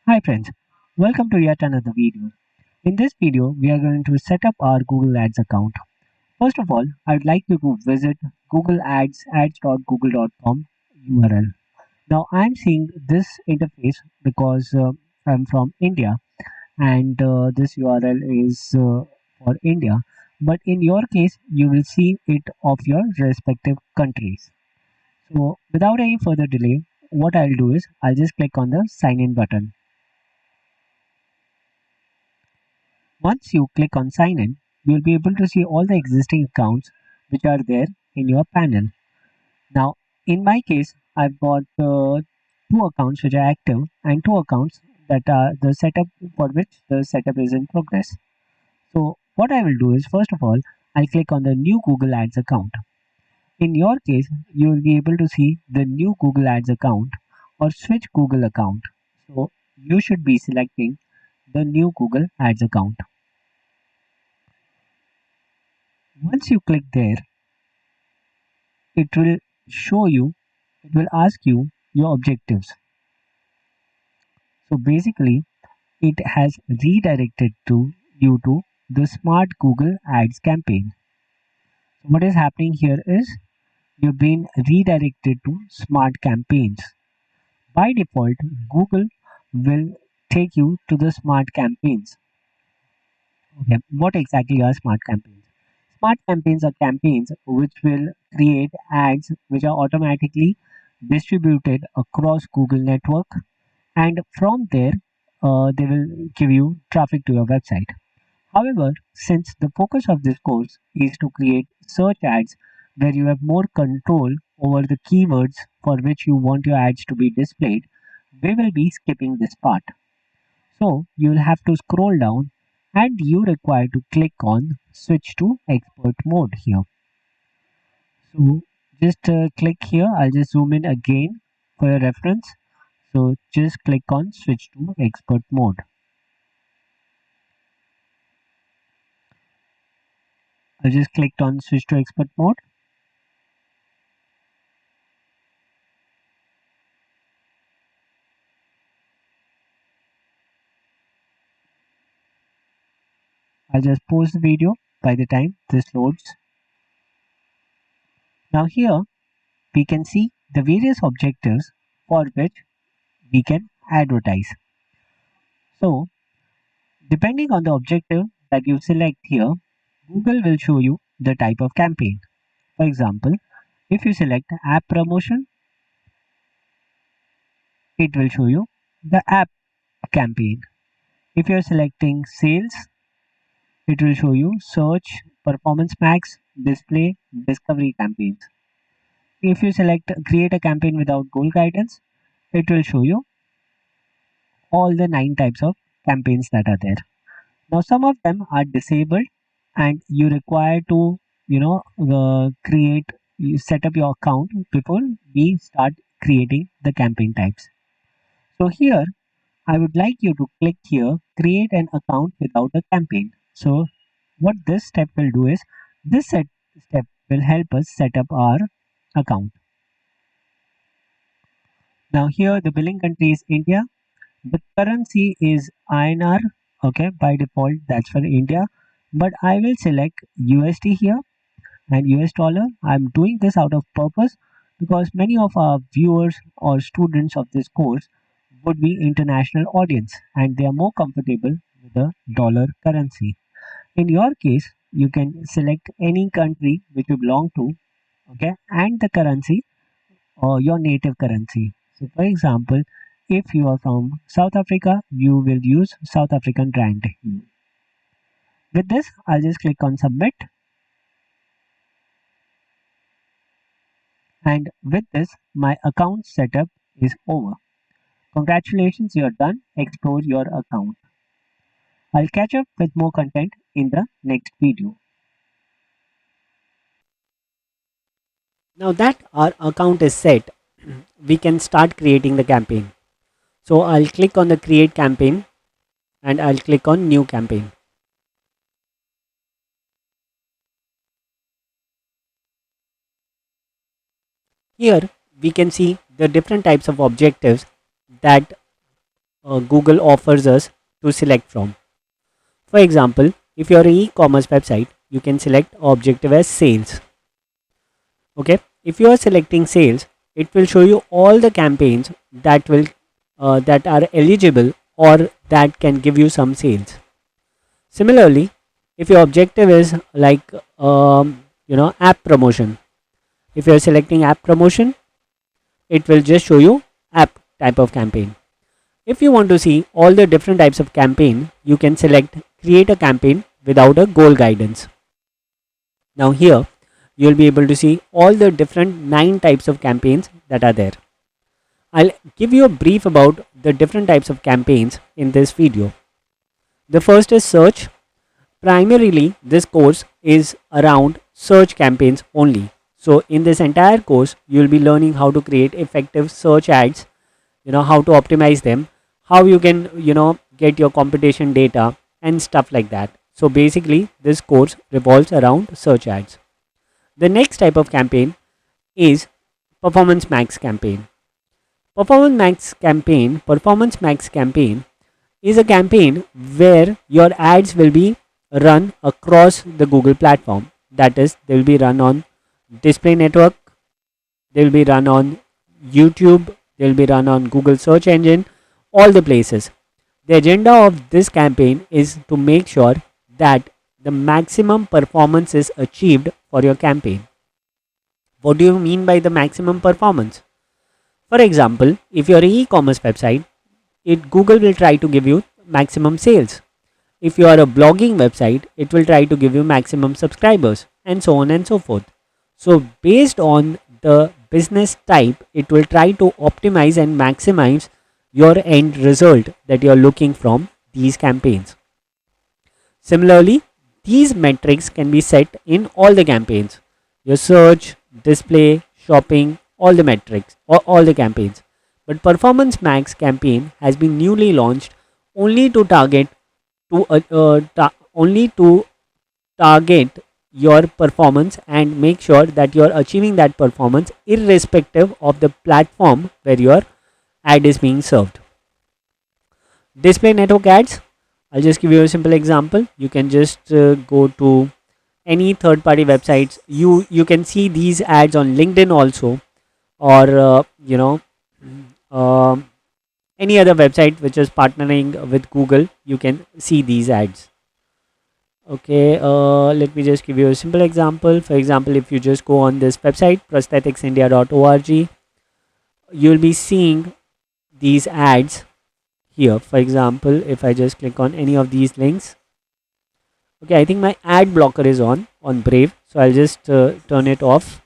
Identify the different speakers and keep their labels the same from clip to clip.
Speaker 1: Hi friends, welcome to yet another video. In this video, we are going to set up our Google Ads account. First of all, I'd like you to visit Google Ads ads.google.com URL. Now I'm seeing this interface because I'm from India and this URL is for India. But in your case, you will see it of your respective countries. So without any further delay, what I'll do is I'll just click on the sign in button. Once you click on sign in, you will be able to see all the existing accounts which are there in your panel. Now, in my case, I've got two accounts which are active and two accounts that are the setup for which the setup is in progress. So what I will do is, first of all, I'll click on the new Google Ads account. In your case, you will be able to see the new Google Ads account or switch Google account. So you should be selecting the new Google Ads account. Once you click there, it will it will ask you your objectives. So basically, it has redirected to you to the Smart Google Ads campaign. So what is happening here is you've been redirected to Smart Campaigns. By default, Google will take you to the Smart Campaigns. Okay, what exactly are Smart Campaigns? Smart campaigns are campaigns which will create ads which are automatically distributed across Google network, and from there they will give you traffic to your website. However, since the focus of this course is to create search ads where you have more control over the keywords for which you want your ads to be displayed, we will be skipping this part. So you will have to scroll down and you require to click on switch to expert mode here. So just click here. I'll just zoom in again for your reference. So just click on switch to expert mode. I just clicked on switch to expert mode. I'll just pause the video by the time this loads. Now here we can see the various objectives for which we can advertise. So depending on the objective that you select here, Google will show you the type of campaign. For example, if you select app promotion, it will show you the app campaign. If you are selecting sales, it will show you search, performance max, display, discovery campaigns. If you select create a campaign without goal guidance, it will show you all the 9 types of campaigns that are there. Now some of them are disabled and you require to set up your account before we start creating the campaign types. So here I would like you to click here create an account without a campaign. So what this step will do is step will help us set up our account. Now here the billing country is India. The currency is INR. Okay, by default that's for India, but I will select USD here and US dollar. I'm doing this out of purpose because many of our viewers or students of this course would be international audience and they are more comfortable with the dollar currency. In your case, you can select any country which you belong to, okay, and the currency or your native currency. So for example, if you are from South Africa, you will use South African rand. With this, I'll just click on submit. And with this, my account setup is over. Congratulations, you're done. Explore your account. I'll catch up with more content in the next video. Now that our account is set, we can start creating the campaign. So I'll click on the create campaign and I'll click on new campaign. Here we can see the different types of objectives that Google offers us to select from. For example, if you're an e-commerce website, you can select objective as sales. Okay, if you are selecting sales, it will show you all the campaigns that are eligible or that can give you some sales. Similarly, if your objective is like app promotion, if you are selecting app promotion, it will just show you app type of campaign. If you want to see all the different types of campaign, you can select create a campaign without a goal guidance. Now here you will be able to see all the different 9 types of campaigns that are there. I'll give you a brief about the different types of campaigns in this video. The first is search. Primarily this course is around search campaigns only. So in this entire course you will be learning how to create effective search ads, how to optimize them, how you can get your competition data and stuff like that. So basically this course revolves around search ads. The next type of campaign is performance max campaign. Performance max campaign is a campaign where your ads will be run across the Google platform. That is, they will be run on display network, they will be run on YouTube, they will be run on Google search engine, all the places. The agenda of this campaign is to make sure that the maximum performance is achieved for your campaign. What do you mean by the maximum performance? For example, if you're an e-commerce website, Google will try to give you maximum sales. If you are a blogging website, it will try to give you maximum subscribers and so on and so forth. So based on the business type, it will try to optimize and maximize your end result that you are looking from these campaigns. Similarly, these metrics can be set in all the campaigns. Your search, display, shopping, all the metrics or all the campaigns. But Performance Max campaign has been newly launched only to target your performance and make sure that you are achieving that performance irrespective of the platform where your ad is being served. Display network ads. I'll just give you a simple example. You can just go to any third-party websites. You can see these ads on LinkedIn also, or any other website which is partnering with Google. You can see these ads. Okay, let me just give you a simple example. For example, if you just go on this website prostheticsindia.org, you'll be seeing these ads here. For example, if I just click on any of these links, okay, I think my ad blocker is on Brave, so I'll just turn it off,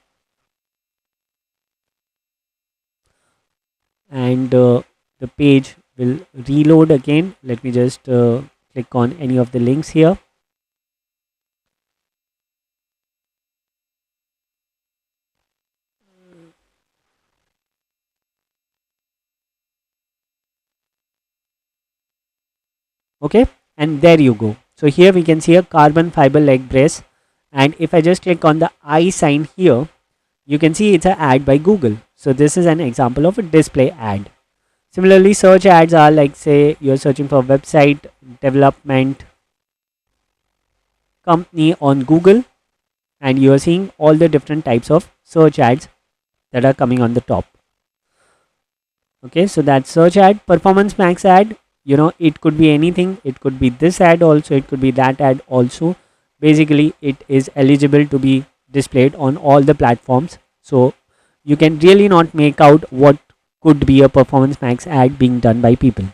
Speaker 1: and the page will reload again. Let me just click on any of the links here. Okay, and there you go. So here we can see a carbon fiber leg brace, and if I just click on the I sign here, you can see it's an ad by Google. So this is an example of a display ad. Similarly, search ads are like, say you're searching for website development company on Google, and you are seeing all the different types of search ads that are coming on the top. Okay, so that's search ad. Performance max ad, it could be anything. It could be this ad also, it could be that ad also. Basically it is eligible to be displayed on all the platforms, so you can really not make out what could be a performance max ad being done by people.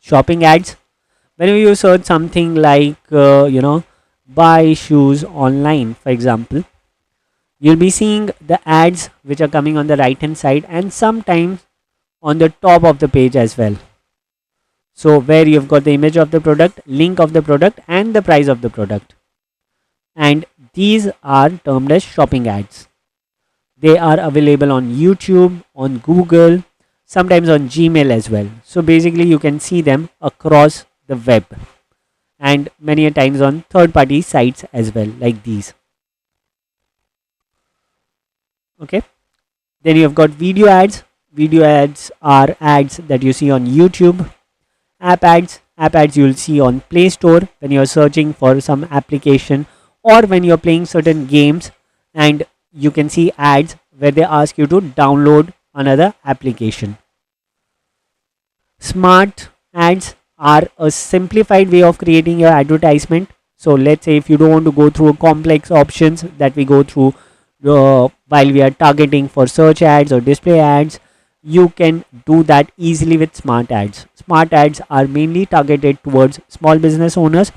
Speaker 1: Shopping ads, whenever you search something like buy shoes online, for example, you'll be seeing the ads which are coming on the right hand side and sometimes on the top of the page as well. So where you've got the image of the product, link of the product and the price of the product, and these are termed as shopping ads. They are available on YouTube, on Google, sometimes on Gmail as well. So basically you can see them across the web and many a times on third-party sites as well, like these. Okay, then you've got video ads. Video ads are ads that you see on YouTube. App ads you'll see on Play Store when you're searching for some application, or when you're playing certain games, and you can see ads where they ask you to download another application. Smart ads are a simplified way of creating your advertisement. So let's say if you don't want to go through complex options that we go through while we are targeting for search ads or display ads, you can do that easily with smart ads. Smart ads are mainly targeted towards small business owners,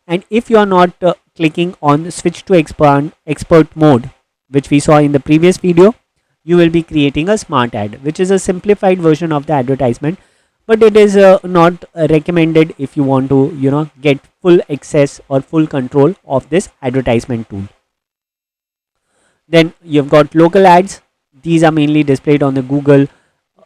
Speaker 1: and if you are not clicking on switch to expert mode, which we saw in the previous video, you will be creating a smart ad, which is a simplified version of the advertisement, but it is not recommended if you want to get full access or full control of this advertisement tool. Then you've got local ads. These are mainly displayed on the Google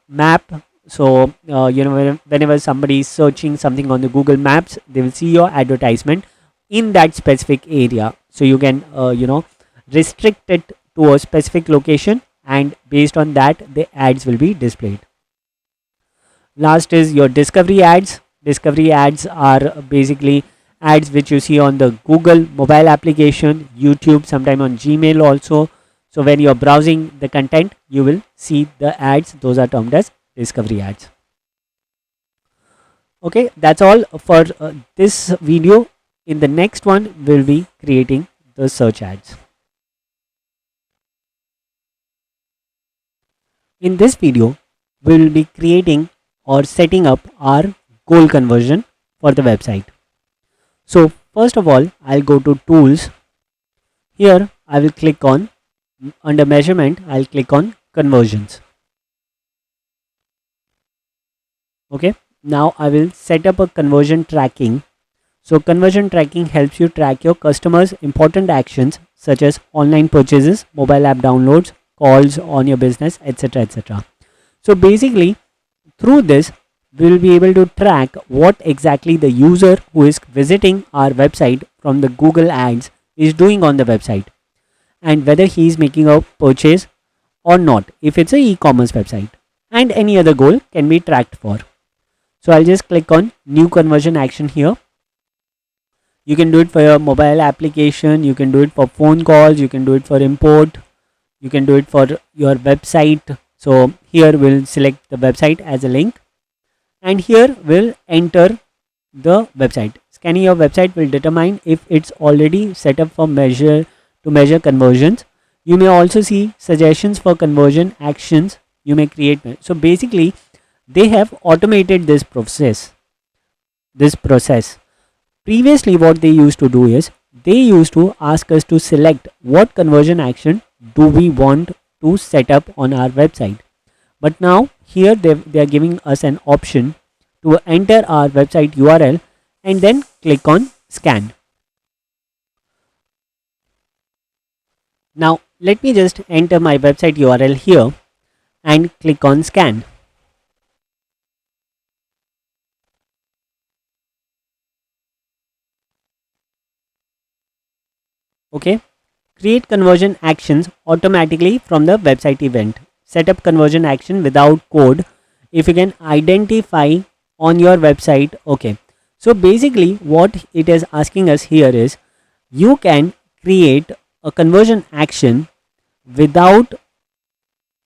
Speaker 1: map. So whenever somebody is searching something on the Google Maps, they will see your advertisement in that specific area. So you can restrict it to a specific location, and based on that the ads will be displayed. Last is your discovery ads. Discovery ads are basically ads which you see on the Google mobile application, YouTube, sometime on Gmail also. So when you're browsing the content, you will see the ads. Those are termed as discovery ads. Okay, that's all for this video. In the next one, we'll be creating the search ads. In this video, we will be creating or setting up our goal conversion for the website. So first of all, I'll go to tools. Here I will click on, under measurement, I'll click on conversions. Okay, now I will set up a conversion tracking. So conversion tracking helps you track your customers' important actions such as online purchases, mobile app downloads, calls on your business, etc., etc. So basically, through this, we will be able to track what exactly the user who is visiting our website from the Google ads is doing on the website, and whether he is making a purchase or not if it's a e-commerce website, and any other goal can be tracked for. So I'll just click on new conversion action here. You can do it for your mobile application, you can do it for phone calls, you can do it for import, you can do it for your website. So here we'll select the website as a link, and here we'll enter the website. Scanning your website will determine if it's already set up for measure conversions. You may also see suggestions for conversion actions you may create. So basically, they have automated this process. Previously, what they used to do is they used to ask us to select what conversion action do we want to set up on our website. But now here they are giving us an option to enter our website URL and then click on scan. Now let me just enter my website URL here and click on scan. Okay, create conversion actions automatically from the website event. Set up conversion action without code if you can identify on your website. Okay, so basically what it is asking us here is you can create a conversion action without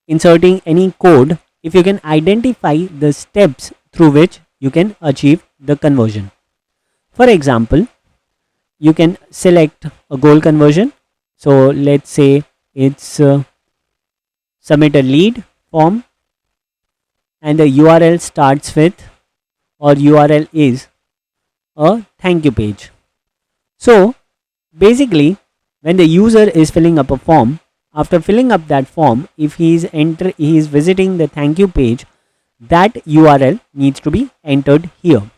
Speaker 1: inserting any code if you can identify the steps through which you can achieve the conversion. For example, you can select a goal conversion. So let's say it's submit a lead form, and the URL starts with, or URL is, a thank you page. So basically, when the user is filling up a form, after filling up that form, if he is visiting the thank you page, that URL needs to be entered here.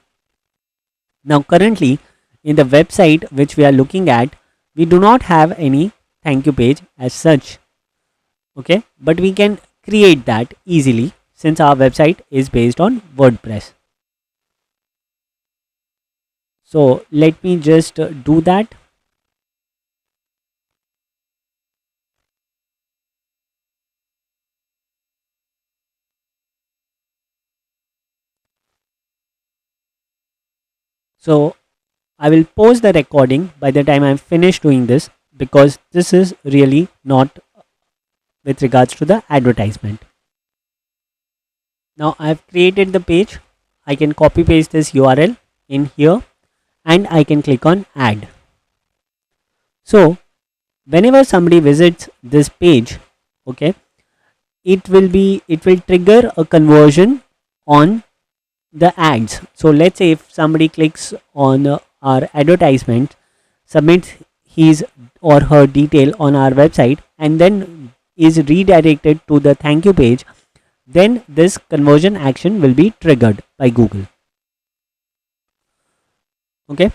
Speaker 1: Now currently in the website which we are looking at, we do not have any thank you page as such. Okay, but we can create that easily since our website is based on WordPress. So let me just do that. So I will pause the recording by the time I'm finished doing this, because this is really not with regards to the advertisement. Now I've created the page. I can copy paste this URL in here and I can click on add. So whenever somebody visits this page, okay, it will trigger a conversion on the ads. So let's say if somebody clicks on our advertisement, submits his or her detail on our website, and then is redirected to the thank you page, then this conversion action will be triggered by Google. Okay,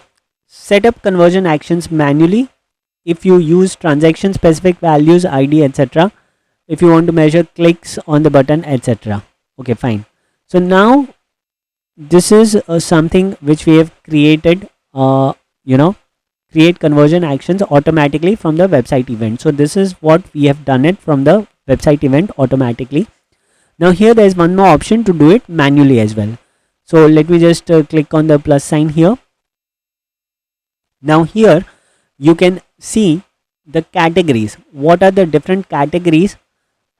Speaker 1: set up conversion actions manually. If you use transaction specific values, ID, etc. If you want to measure clicks on the button, etc. Okay, fine. So now this is something which we have created, create conversion actions automatically from the website event. So this is what we have done it from the website event automatically. Now here there is one more option to do it manually as well. So let me just click on the plus sign here. Now here you can see the categories. What are the different categories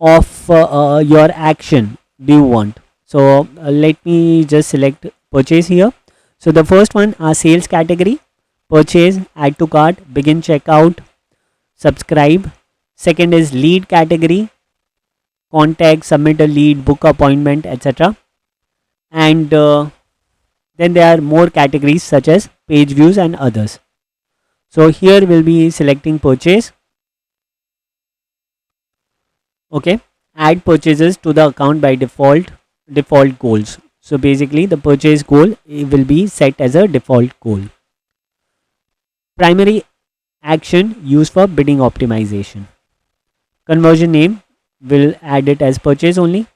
Speaker 1: of your action do you want? So let me just select purchase here. So the first one are sales category, purchase, add to cart, begin checkout, subscribe. Second is lead category, contact, submit a lead, book appointment, etc. And then there are more categories such as page views and others. So here we'll be selecting purchase. Okay, add purchases to the account by default goals. So basically the purchase goal will be set as a default goal. Primary action used for bidding optimization. Conversion name will add it as purchase only.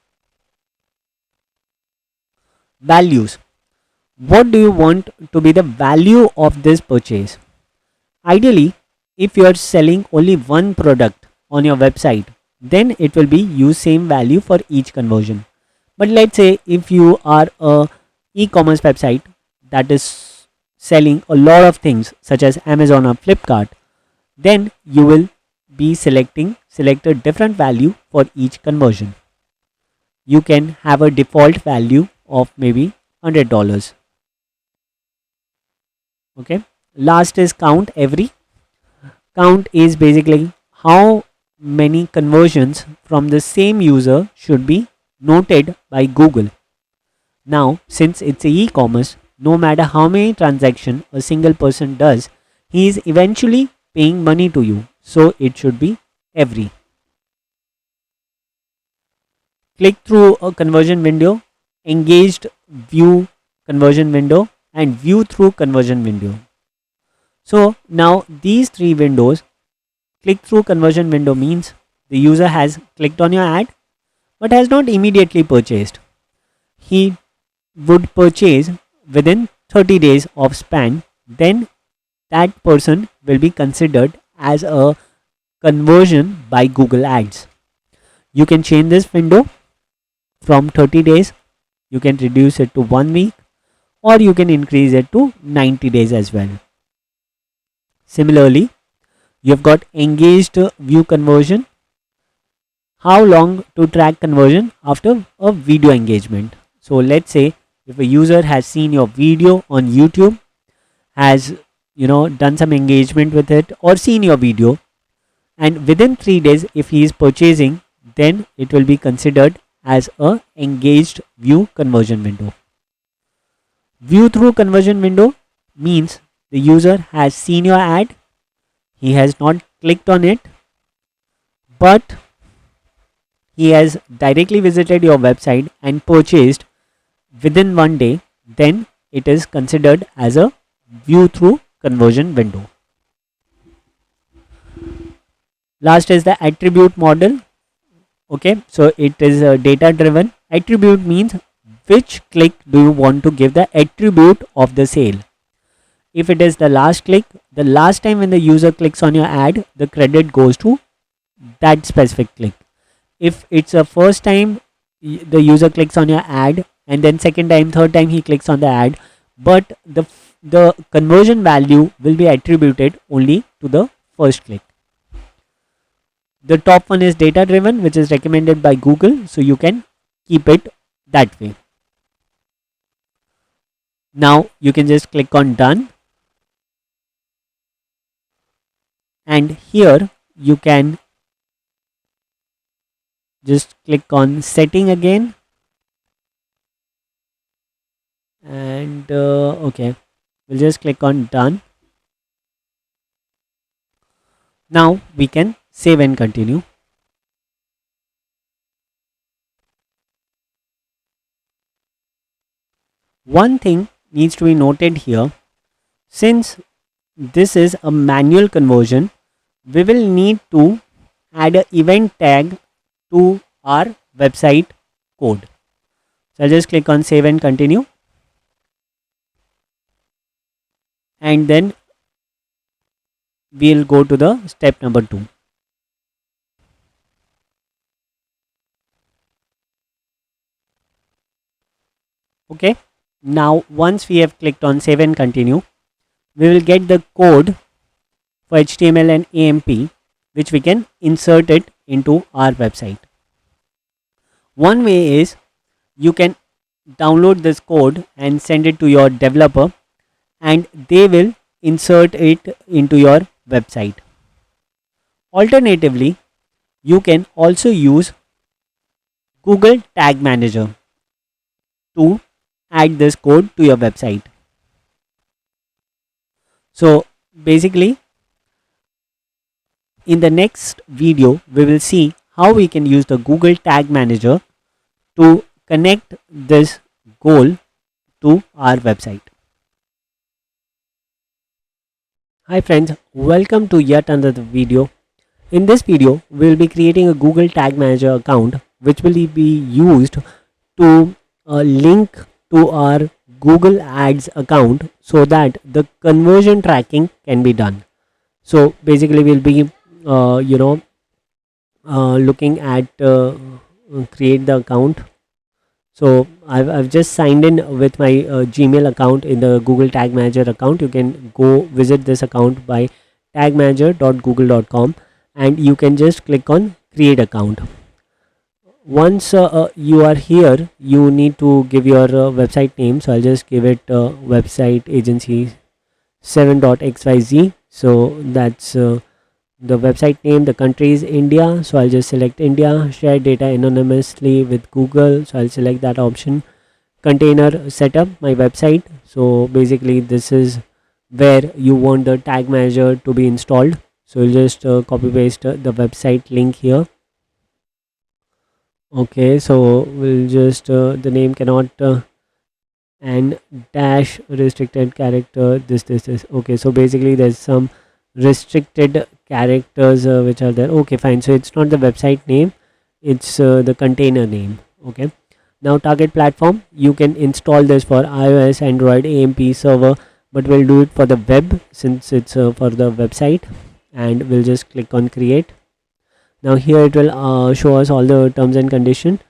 Speaker 1: Values. What do you want to be the value of this purchase? Ideally, if you are selling only one product on your website, then it will be use same value for each conversion. But let's say if you are a e-commerce website that is selling a lot of things such as Amazon or Flipkart, then you will be select a different value for each conversion. You can have a default value of maybe $100. Okay. Last is count every. Count is basically how many conversions from the same user should be noted by Google. Now, since it's e-commerce, no matter how many transactions a single person does, he is eventually paying money to you. So it should be every. Click through a conversion window, engaged view conversion window, and view through conversion window. So now these three windows, click through conversion window means the user has clicked on your ad but has not immediately purchased. He would purchase within 30 days of span, then that person will be considered as a conversion by Google Ads. You can change this window from 30 days, you can reduce it to 1 week, or you can increase it to 90 days as well. Similarly, you've got engaged view conversion. How long to track conversion after a video engagement? So let's say if a user has seen your video on YouTube, has done some engagement with it or seen your video, and within 3 days if he is purchasing, then it will be considered as a engaged view conversion window. View through conversion window means the user has seen your ad, he has not clicked on it, but he has directly visited your website and purchased within 1 day, then it is considered as a view through conversion window. Last is the attribute model. Okay, so it is data driven. Attribute means which click do you want to give the attribute of the sale. If it is the last click, the last time when the user clicks on your ad, the credit goes to that specific click. If it's a first time the user clicks on your ad and then second time, third time he clicks on the ad, but the the conversion value will be attributed only to the first click. The top one is data driven, which is recommended by Google, so you can keep it that way. Now you can just click on done, and here you can just click on setting again, and okay, we'll just click on done. Now we can save and continue. One thing needs to be noted here, since this is a manual conversion, we will need to add an event tag to our website code. So I'll just click on save and continue, and then we'll go to the step number 2. Okay, now once we have clicked on save and continue, we will get the code for HTML and AMP, which we can insert it into our website. One way is you can download this code and send it to your developer, and they will insert it into your website. Alternatively, you can also use Google Tag Manager to add this code to your website. So basically, in the next video, we will see how we can use the Google Tag Manager to connect this goal to our website. Hi friends, welcome to yet another video. In this video, we will be creating a Google Tag Manager account which will be used to link to our Google Ads account so that the conversion tracking can be done. So basically, we'll be looking at create the account. So I've just signed in with my Gmail account in the Google Tag Manager account. You can go visit this account by tagmanager.google.com, and you can just click on create account. Once you are here, you need to give your website name. So I'll just give it website agency 7.xyz. So that's the website name. The country is India, so I'll just select India. Share data anonymously with Google, so I'll select that option. Container setup, my website. So basically this is where you want the tag manager to be installed. So we'll just copy paste the website link here. Okay, so we'll just the name cannot and dash restricted character this. Okay, so basically there's some restricted characters which are there. Okay, fine. So it's not the website name, it's the container name. Okay, now target platform, you can install this for iOS, Android, AMP server, but we'll do it for the web since it's for the website, and we'll just click on create. Now here it will show us all the terms and condition.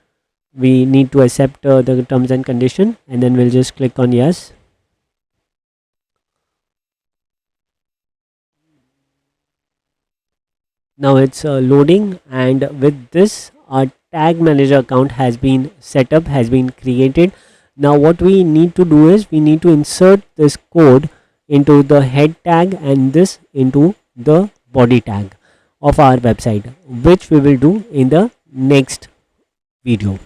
Speaker 1: We need to accept the terms and condition, and then we'll just click on yes. Now it's loading, and with this our tag manager account has been set up, has been created. Now what we need to do is we need to insert this code into the head tag and this into the body tag of our website, which we will do in the next video.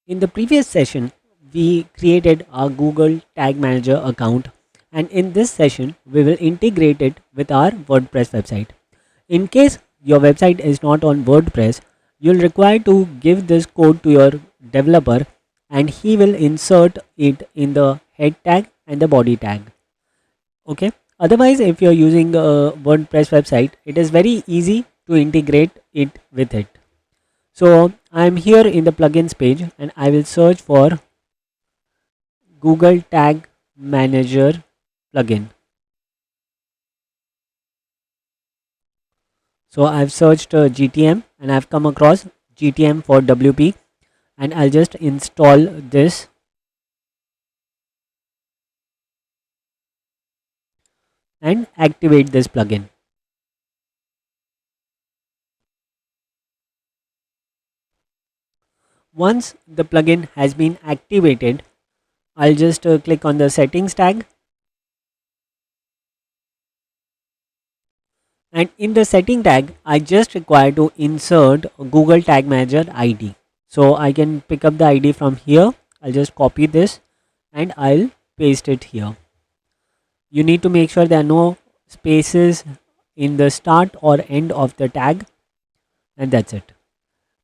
Speaker 1: In the previous session, we created our Google Tag Manager account, and in this session we will integrate it with our WordPress website. In case your website is not on WordPress, you'll require to give this code to your developer, and he will insert it in the head tag and the body tag. Okay, otherwise if you're using a WordPress website, it is very easy to integrate it with it. So I'm here in the plugins page, and I will search for Google Tag Manager plugin. So I've searched GTM, and I've come across GTM for WP, and I'll just install this and activate this plugin. Once the plugin has been activated, I'll just click on the settings tag, and in the setting tag I just require to insert a Google Tag Manager ID. So I can pick up the ID from here. I'll just copy this and I'll paste it here. You need to make sure there are no spaces in the start or end of the tag, and that's it.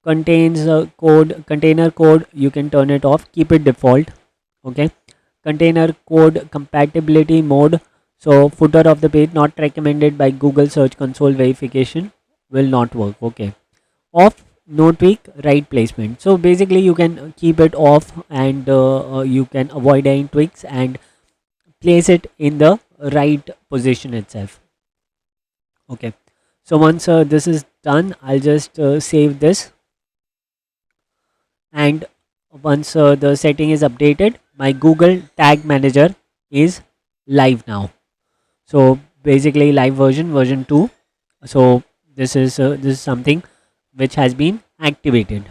Speaker 1: Contains a code, container code, you can turn it off, keep it default. Okay, container code compatibility mode, so footer of the page not recommended by Google Search Console verification will not work. Okay, off, no tweak, right placement. So basically you can keep it off, and you can avoid any tweaks and place it in the right position itself. Okay, so once this is done, I'll just save this, and once the setting is updated, my Google Tag Manager is live now. So basically live version 2. So this is something which has been activated.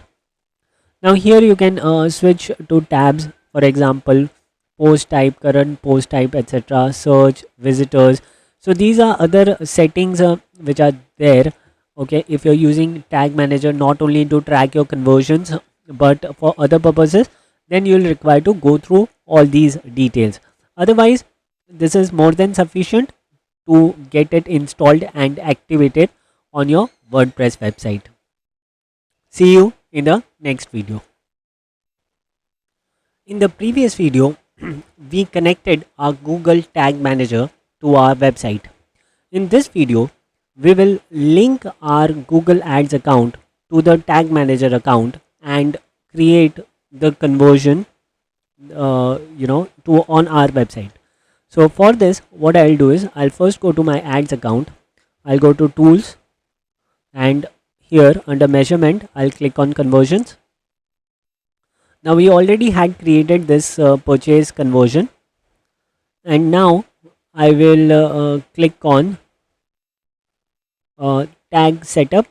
Speaker 1: Now here you can switch to tabs, for example post type, current post type, etc., search, visitors. So these are other settings which are there. Okay, if you're using tag manager not only to track your conversions but for other purposes, then you'll require to go through all these details. Otherwise this is more than sufficient to get it installed and activated on your WordPress website. See you in the next video. In the previous video, we connected our Google Tag Manager to our website. In this video, we will link our Google Ads account to the Tag Manager account and create the conversion, to on our website. So for this, what I'll do is I'll first go to my ads account. I'll go to tools, and here under measurement, I'll click on conversions. Now we already had created this purchase conversion, and now I will click on tag setup,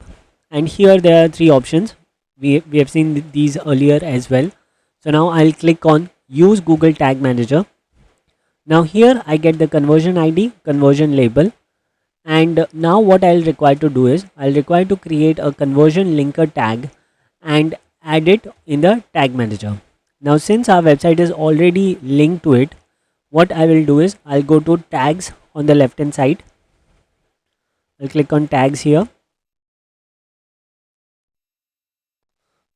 Speaker 1: and here there are three options. We have seen these earlier as well. So now I'll click on use Google Tag Manager. Now here I get the conversion ID, conversion label, and now what I'll require to do is I'll require to create a conversion linker tag and add it in the tag manager. Now since our website is already linked to it, what I will do is I'll go to tags on the left hand side. I'll click on tags here.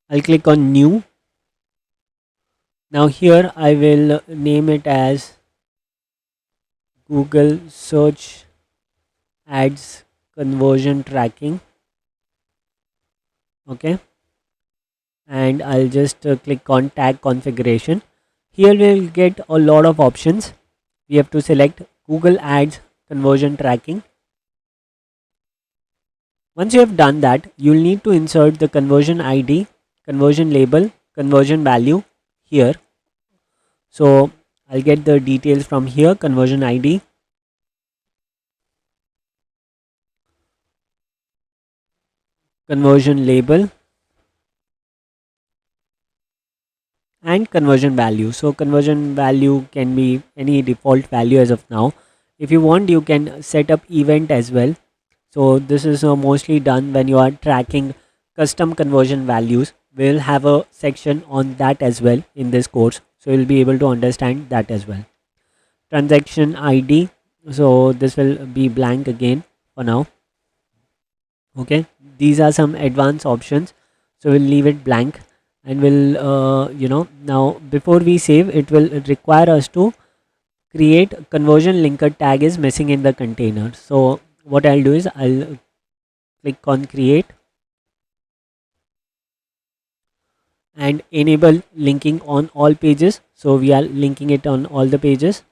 Speaker 1: I'll click on new. Now here I will name it as Google Search Ads Conversion Tracking. Okay, and I'll just click on tag configuration. Here we'll get a lot of options. We have to select Google Ads Conversion Tracking. Once you have done that, you'll need to insert the conversion ID, conversion label, conversion value here. So I'll get the details from here: conversion ID, conversion label, and conversion value. So conversion value can be any default value as of now. If you want, you can set up event as well. So this is mostly done when you are tracking custom conversion values. We'll have a section on that as well in this course, so you'll be able to understand that as well. Transaction ID, so this will be blank again for now. Okay, these are some advanced options, so we'll leave it blank, and we'll now before we save, it will require us to create conversion linker tag is missing in the container. So what I'll do is I'll click on create and enable linking on all pages. So we are linking it on all the pages,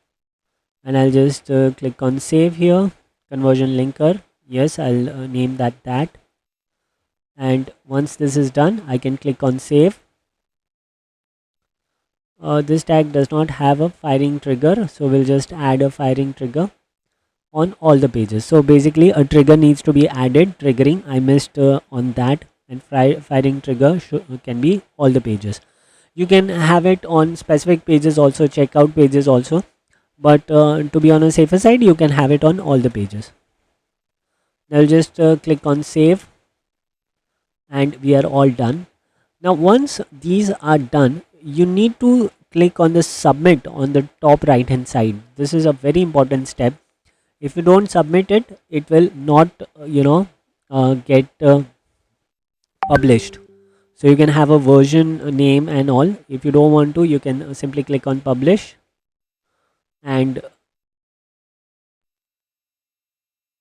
Speaker 1: and I'll just click on save here, conversion linker. Yes, I'll name that, and once this is done, I can click on save. This tag does not have a firing trigger, so we'll just add a firing trigger. on all the pages. So basically a trigger needs to be added, triggering, I missed on that, and firing trigger can be all the pages. You can have it on specific pages also, checkout pages also, but to be on a safer side, you can have it on all the pages. I'll just click on save, and we are all done. Now once these are done, you need to click on the submit on the top right hand side. This is a very important step. If you don't submit it, it will not get published. So you can have a version name and all. If you don't want to, you can simply click on publish, and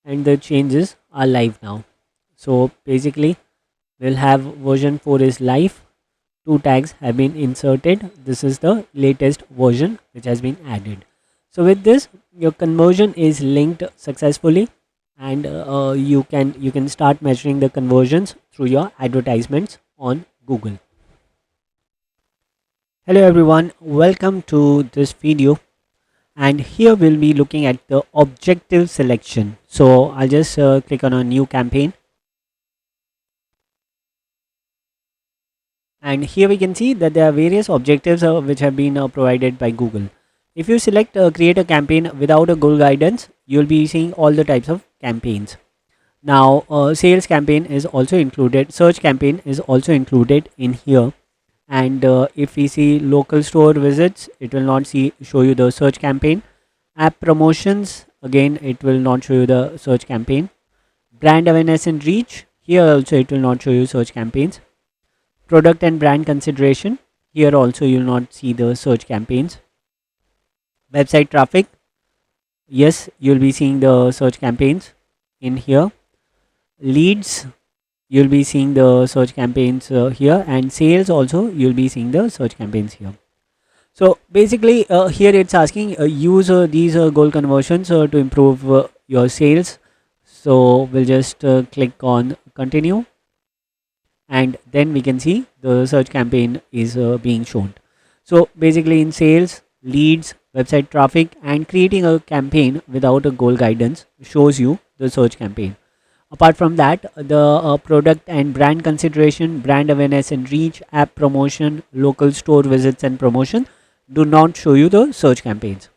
Speaker 1: the changes are live now. So basically we'll have version 4 is live. 2 tags have been inserted. This is the latest version which has been added. So with this, your conversion is linked successfully, and you can start measuring the conversions through your advertisements on Google. Hello everyone, welcome to this video, and here we'll be looking at the objective selection. So I'll just click on a new campaign, and here we can see that there are various objectives which have been provided by Google. If you select create a campaign without a goal guidance, you'll be seeing all the types of campaigns. Now sales campaign is also included, search campaign is also included in here, and if we see local store visits, it will not show you the search campaign. App promotions, again it will not show you the search campaign. Brand awareness and reach, here also it will not show you search campaigns. Product and brand consideration, here also you will not see the search campaigns. Website traffic, yes, you'll be seeing the search campaigns in here. Leads, you'll be seeing the search campaigns here, and sales also you'll be seeing the search campaigns here. So basically here it's asking use these goal conversions to improve your sales. So we'll just click on continue, and then we can see the search campaign is being shown. So basically in sales, leads, website traffic, and creating a campaign without a goal guidance shows you the search campaign. Apart from that, the product and brand consideration, brand awareness and reach, app promotion, local store visits and promotion do not show you the search campaigns.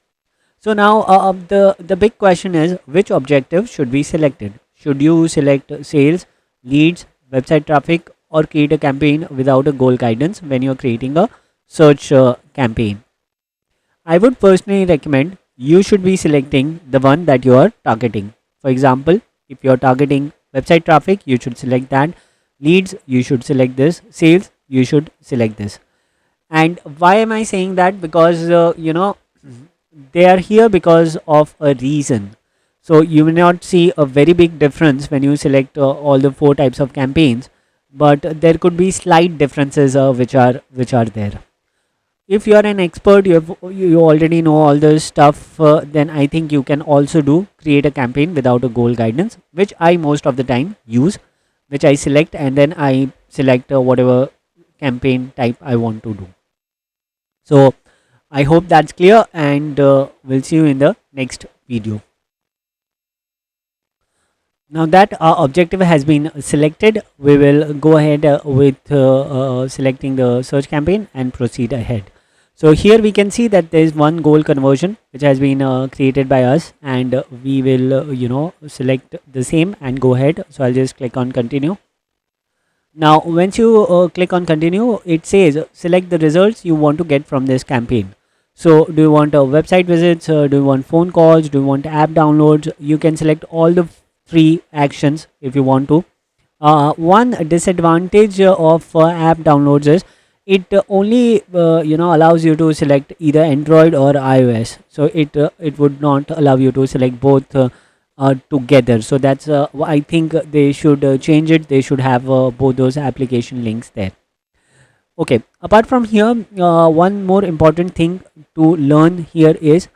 Speaker 1: So now the big question is, which objective should be selected? Should you select sales, leads, website traffic, or create a campaign without a goal guidance when you're creating a search campaign? I would personally recommend you should be selecting the one that you are targeting. For example, if you are targeting website traffic, you should select that. Leads, you should select this. Sales, you should select this. And why am I saying that? Because they are here because of a reason. So you will not see a very big difference when you select all the 4 types of campaigns, but there could be slight differences which are there. If you are an expert, you already know all this stuff, then I think you can also create a campaign without a goal guidance, which I most of the time use, which I select, and then I select whatever campaign type I want to do. So I hope that's clear, and we'll see you in the next video. Now that our objective has been selected, we will go ahead with selecting the search campaign and proceed ahead. So here we can see that there is one goal conversion which has been created by us, and we will select the same and go ahead. So I'll just click on continue. Now once you click on continue, it says select the results you want to get from this campaign. So do you want website visits, do you want phone calls, do you want app downloads? You can select all the 3 actions if you want to. One disadvantage of app downloads is it only allows you to select either Android or iOS. So it would not allow you to select both together. So that's I think they should change it. They should have both those application links there. Okay, apart from here, one more important thing to learn here is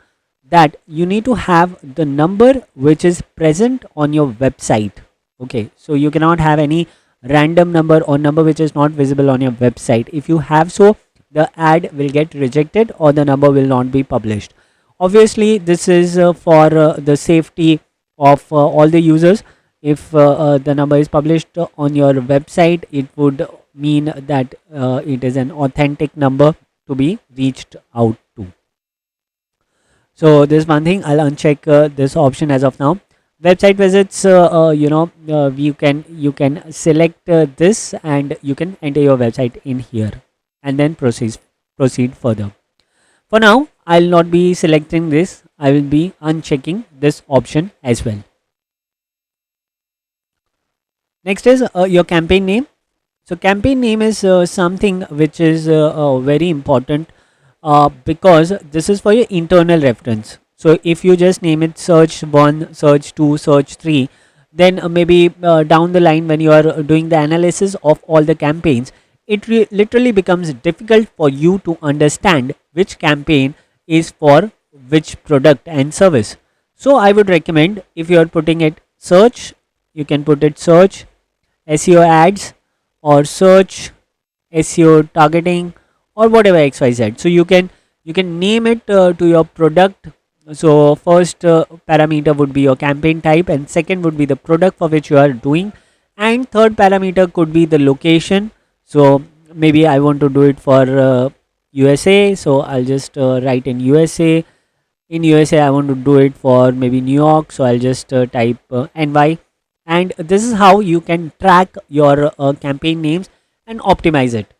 Speaker 1: that you need to have the number which is present on your website. Okay, so you cannot have any random number or number which is not visible on your website. If you have so, the ad will get rejected or the number will not be published. Obviously this is for the safety of all the users. If the number is published on your website, it would mean that it is an authentic number to be reached out to. So this one thing, I'll uncheck this option as of now. Website visits, you can select this, and you can enter your website in here and then proceed further. For now, I'll not be selecting this. I will be unchecking this option as well. Next is your campaign name. So campaign name is something which is very important because this is for your internal reference. So if you just name it search 1, search 2, search 3, then maybe down the line when you are doing the analysis of all the campaigns, it literally becomes difficult for you to understand which campaign is for which product and service. So I would recommend, if you are putting it search, you can put it search SEO ads, or search SEO targeting, or whatever XYZ. So you can name it to your product. So first parameter would be your campaign type, and second would be the product for which you are doing, and third parameter could be the location. So maybe I want to do it for USA, so I'll just write in USA. In USA I want to do it for maybe New York, so I'll just type NY. And this is how you can track your campaign names and optimize it.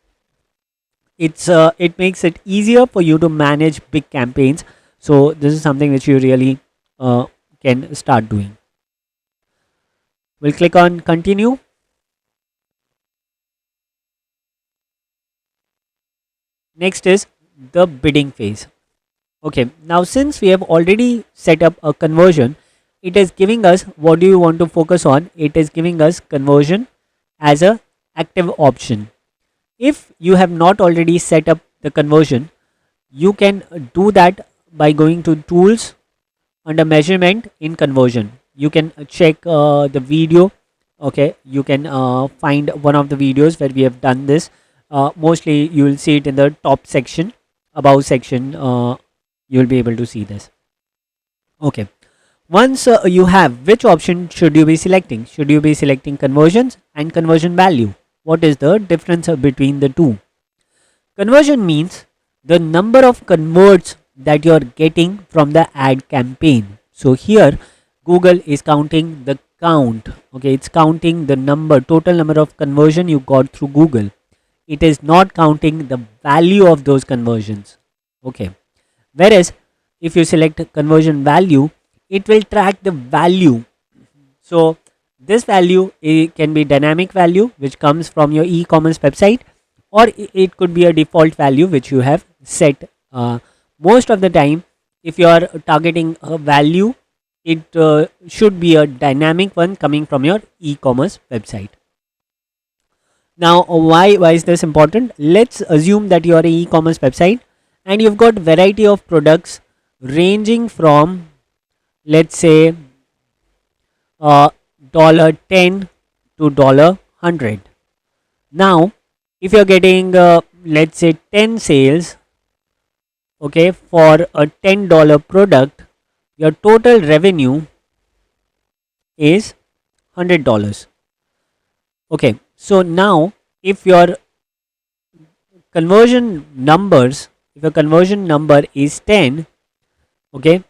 Speaker 1: It makes it easier for you to manage big campaigns. So this is something which you really uh, can start doing. We'll click on continue. Next is the bidding phase. Okay, now since we have already set up a conversion, it is giving us what do you want to focus on. It is giving us conversion as a active option. If you have not already set up the conversion, you can do that by going to tools under measurement in conversion. You can check the video. Okay, you can find one of the videos where we have done this. Mostly you will see it in the top section, above section. You will be able to see this. Okay, once you have, which option should you be selecting? Should you be selecting conversions and conversion value? What is the difference between the two? Conversion means the number of converts that you are getting from the ad campaign. So here Google is counting the count. Okay, it's counting the total number of conversion you got through Google. It is not counting the value of those conversions. Okay, whereas if you select conversion value, it will track the value. So this value, it can be dynamic value which comes from your e-commerce website, or it could be a default value which you have set. Most of the time, if you are targeting a value, it should be a dynamic one coming from your e-commerce website. Now why is this important? Let's assume that you are an e-commerce website and you've got variety of products ranging from, let's say, $10 to $100. Now if you're getting let's say 10 sales, okay, for a $10 product, your total revenue is $100. Okay, so now if your conversion numbers, if your conversion number is 10, okay,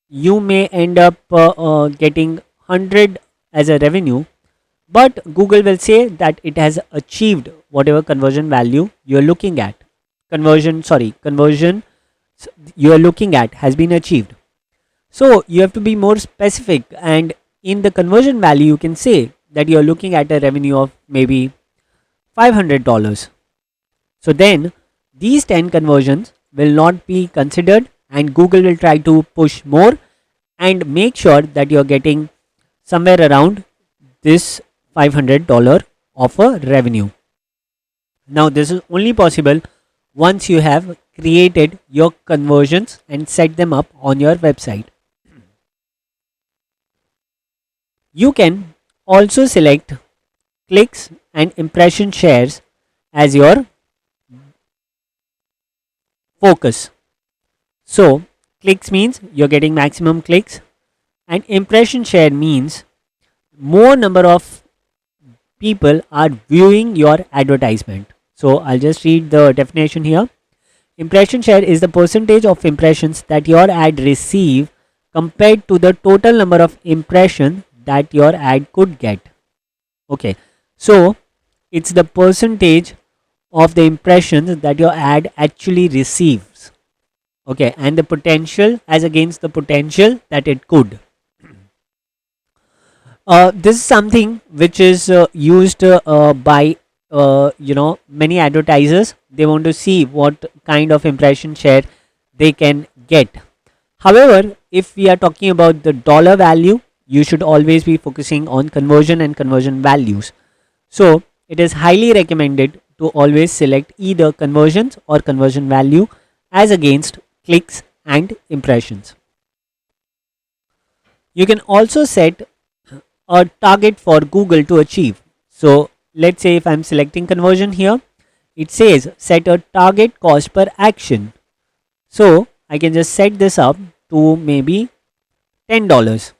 Speaker 1: you may end up getting 100 as a revenue, but Google will say that it has achieved whatever conversion value you're looking at. Conversion you are looking at has been achieved. So you have to be more specific, and in the conversion value you can say that you're looking at a revenue of maybe $500. So then these 10 conversions will not be considered, and Google will try to push more and make sure that you're getting somewhere around this $500 of a revenue. Now this is only possible once you have created your conversions and set them up on your website. You can also select clicks and impression shares as your focus. So clicks means you're getting maximum clicks, And impression share means more number of people are viewing your advertisement. So I'll just read the definition here. Impression share is the percentage of impressions that your ad receive compared to the total number of impressions that your ad could get. Okay, so it's the percentage of the impressions that your ad actually receives. Okay, and the potential as against the potential that it could. This is something which is used by many advertisers. They want to see what kind of impression share they can get. However, if we are talking about the dollar value, you should always be focusing on conversion and conversion values. So it is highly recommended to always select either conversions or conversion value as against clicks and impressions. You can also set a target for Google to achieve. So let's say if I'm selecting conversion here, it says set a target cost per action. So I can just set this up to maybe $10.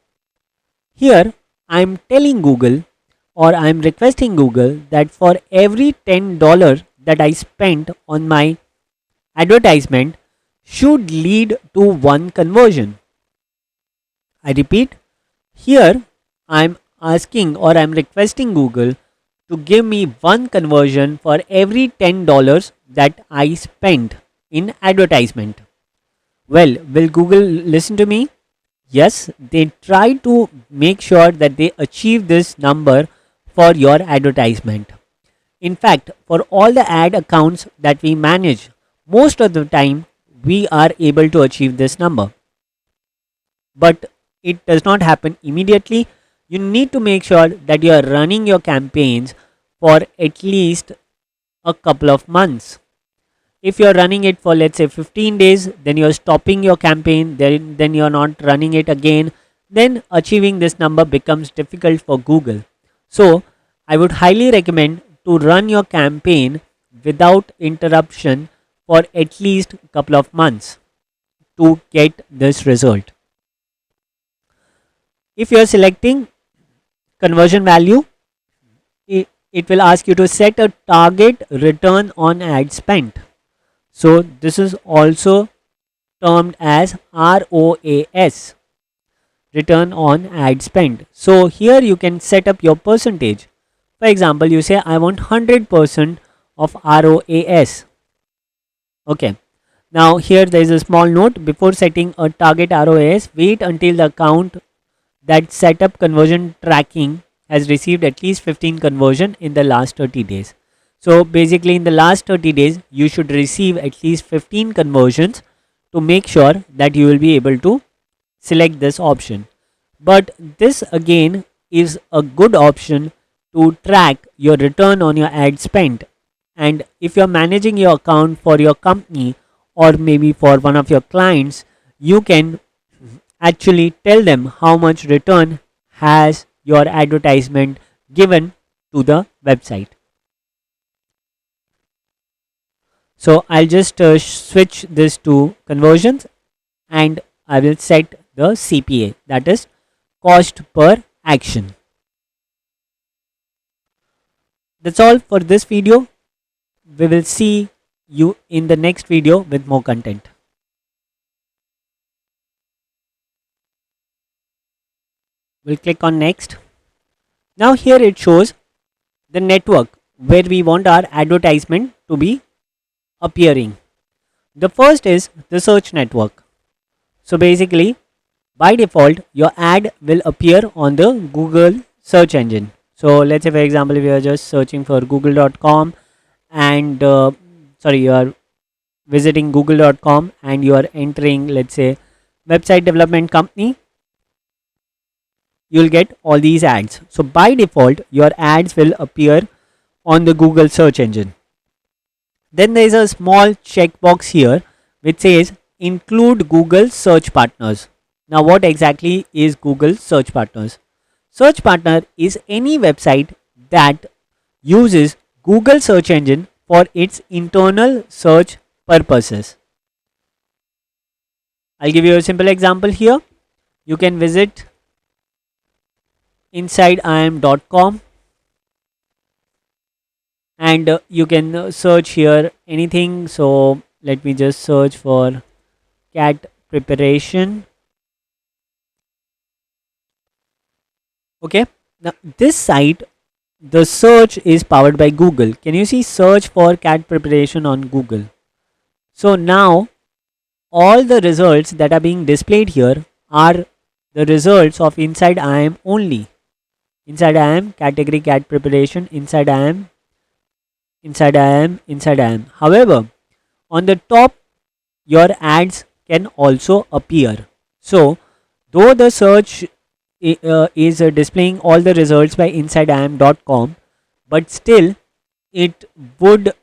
Speaker 1: Here I'm telling Google, or I'm requesting Google, that for every $10 that I spent on my advertisement should lead to one conversion. I repeat, here I'm asking or I'm requesting Google to give me one conversion for every $10 that I spent in advertisement. Well, will Google listen to me? Yes, they try to make sure that they achieve this number for your advertisement. In fact, for all the ad accounts that we manage, most of the time we are able to achieve this number. But it does not happen immediately. You need to make sure that you are running your campaigns for at least a couple of months. If you're running it for, let's say, 15 days, then you're stopping your campaign, then you're not running it again, then achieving this number becomes difficult for Google. So I would highly recommend to run your campaign without interruption for at least a couple of months to get this result. If you're selecting conversion value, it will ask you to set a target return on ad spent. So this is also termed as ROAS, return on ad spend. So here you can set up your percentage. For example, you say I want 100% of ROAS. Okay. Now here there is a small note: before setting a target ROAS, wait until the account that set up conversion tracking has received at least 15 conversion in the last 30 days. So basically in the last 30 days, you should receive at least 15 conversions to make sure that you will be able to select this option. But this again is a good option to track your return on your ad spend. And if you're managing your account for your company or maybe for one of your clients, you can actually tell them how much return has your advertisement given to the website. So I'll just switch this to conversions, and I will set the CPA, that is cost per action. That's all for this video. We will see you in the next video with more content. We'll click on next. Now here it shows the network where we want our advertisement to be appearing. The first is the search network. So basically by default your ad will appear on the Google search engine. So let's say for example, if you are just searching for google.com and you are visiting google.com and you are entering, let's say, website development company, you'll get all these ads. So by default your ads will appear on the Google search engine. Then there is a small checkbox here which says include Google search partners. Now what exactly is Google search partners? Search partner is any website that uses Google search engine for its internal search purposes. I'll give you a simple example here. You can visit insideim.com, and you can search here anything. So let me just search for cat preparation. Okay, now this site, the search is powered by Google. Can you see search for cat preparation on Google? So now all the results that are being displayed here are the results of inside IM only. Inside IM category cat preparation, inside IM, inside IM, inside IM. However, on the top your ads can also appear. So though the search is displaying all the results by insideim.com, but still it would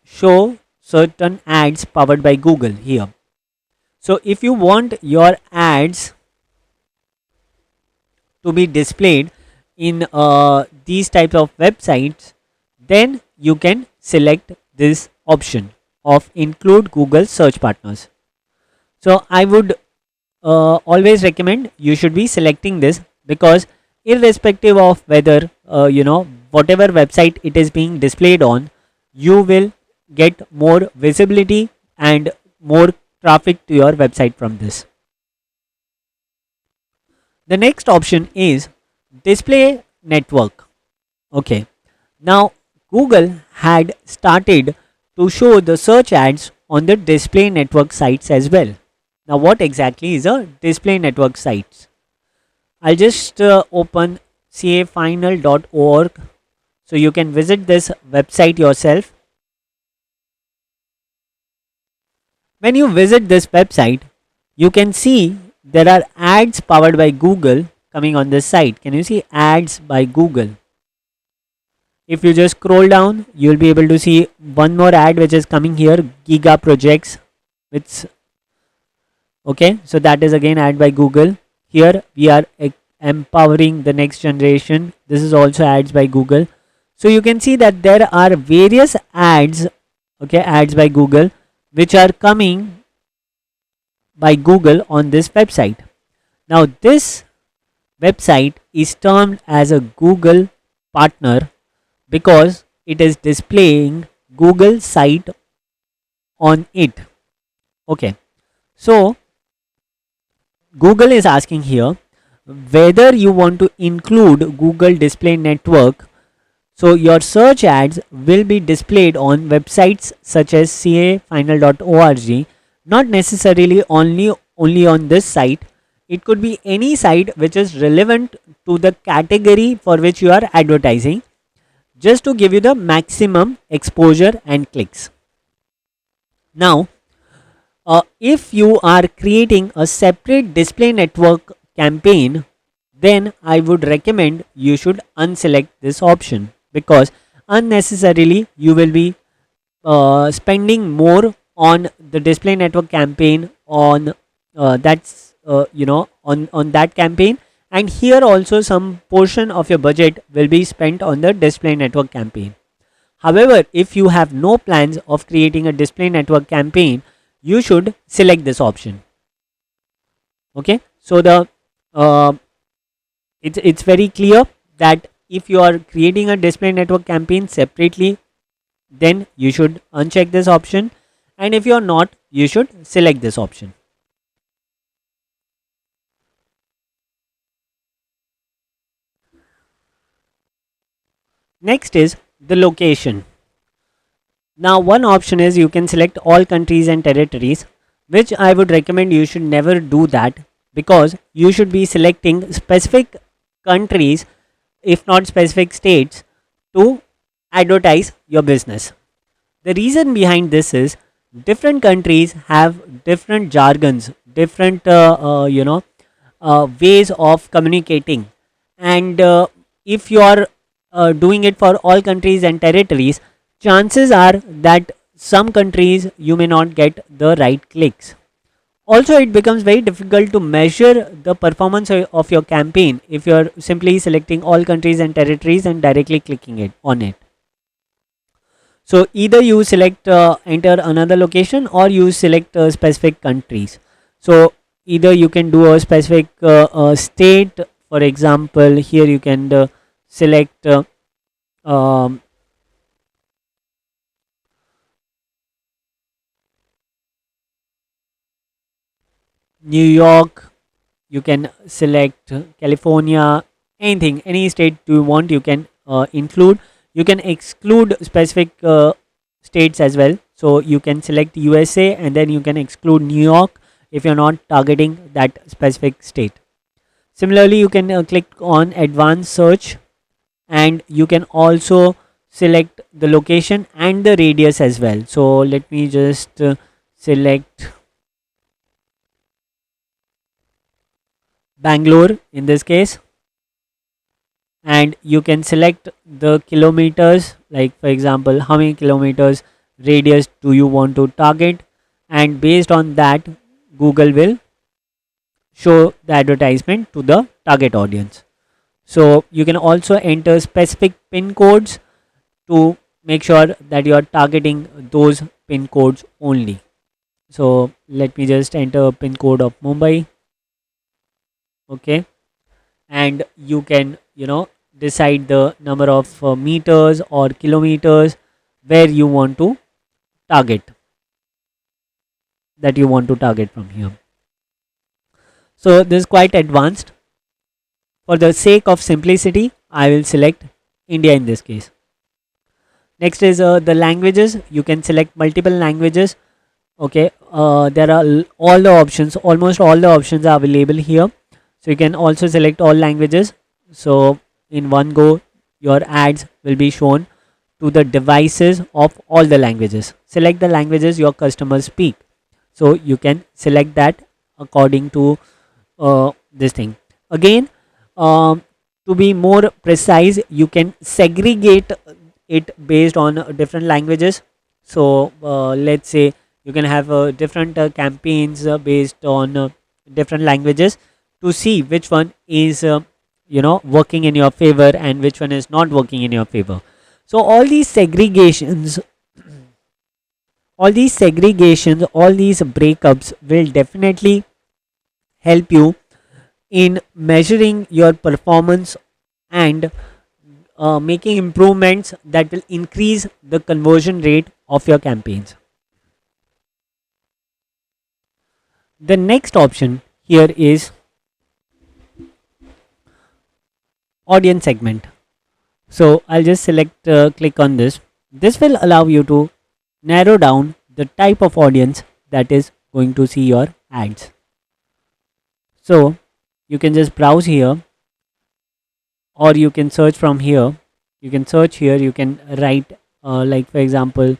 Speaker 1: show certain ads powered by Google here. So if you want your ads to be displayed in these types of websites, then you can select this option of include Google search partners. So I would always recommend you should be selecting this, because irrespective of whether whatever website it is being displayed on, you will get more visibility and more traffic to your website from this. The next option is display network. Okay, now Google had started to show the search ads on the display network sites as well. Now what exactly is a display network sites? I'll just open cafinal.org, so you can visit this website yourself. When you visit this website, you can see there are ads powered by Google coming on this site. Can you see ads by Google? If you just scroll down, you will be able to see one more ad which is coming here, Giga Projects. Okay, so that is again ad by Google. Here we are empowering the next generation. This is also ads by Google. So you can see that there are various ads, okay, ads by Google, which are coming by Google on this website. Now this website is termed as a Google partner because it is displaying Google site on it. Okay, so Google is asking here whether you want to include Google Display Network. So your search ads will be displayed on websites such as cafinal.org, not necessarily only on this site. It could be any site which is relevant to the category for which you are advertising, just to give you the maximum exposure and clicks. Now, if you are creating a separate display network campaign, then I would recommend you should unselect this option, because unnecessarily you will be spending more on the display network campaign on on that campaign, and here also some portion of your budget will be spent on the display network campaign. However, if you have no plans of creating a display network campaign, you should select this option. Okay, so the it's very clear that if you are creating a display network campaign separately, then you should uncheck this option, and if you are not, you should select this option. Next is the location. Now one option is you can select all countries and territories, which I would recommend you should never do that, because you should be selecting specific countries, if not specific states, to advertise your business. The reason behind this is different countries have different jargons, different ways of communicating, and if you are doing it for all countries and territories, chances are that some countries you may not get the right clicks. Also, it becomes very difficult to measure the performance of your campaign if you are simply selecting all countries and territories and directly clicking on it. So either you select enter another location, or you select specific countries. So either you can do a specific state
Speaker 2: For example, here you can select um, New York. You can select California, anything, any state you want, you can include. You can exclude specific states as well. So you can select USA and then you can exclude New York if you're not targeting that specific state. Similarly, you can click on advanced search, and you can also select the location and the radius as well. So let me just select Bangalore in this case, and you can select the kilometers, like for example how many kilometers radius do you want to target, and based on that Google will show the advertisement to the target audience. So you can also enter specific pin codes to make sure that you are targeting those pin codes only. So let me just enter a pin code of Mumbai. Okay, and you can decide the number of meters or kilometers where you want to target, that you want to target from here. So this is quite advanced. For the sake of simplicity, I will select India in this case. Next is the languages. You can select multiple languages. Okay, there are all the options, almost all the options are available here. So you can also select all languages. So in one go your ads will be shown to the devices of all the languages. Select the languages your customers speak, so you can select that according to this thing. Again, um, to be more precise, you can segregate it based on different languages. So let's say you can have different campaigns based on different languages, to see which one is working in your favor and which one is not working in your favor. So all these segregations, all these breakups will definitely help you in measuring your performance and making improvements that will increase the conversion rate of your campaigns. The next option here is audience segment. So I'll just select click on this. This will allow you to narrow down the type of audience that is going to see your ads. So you can just browse here, or you can search from here. You can search here, you can write like for example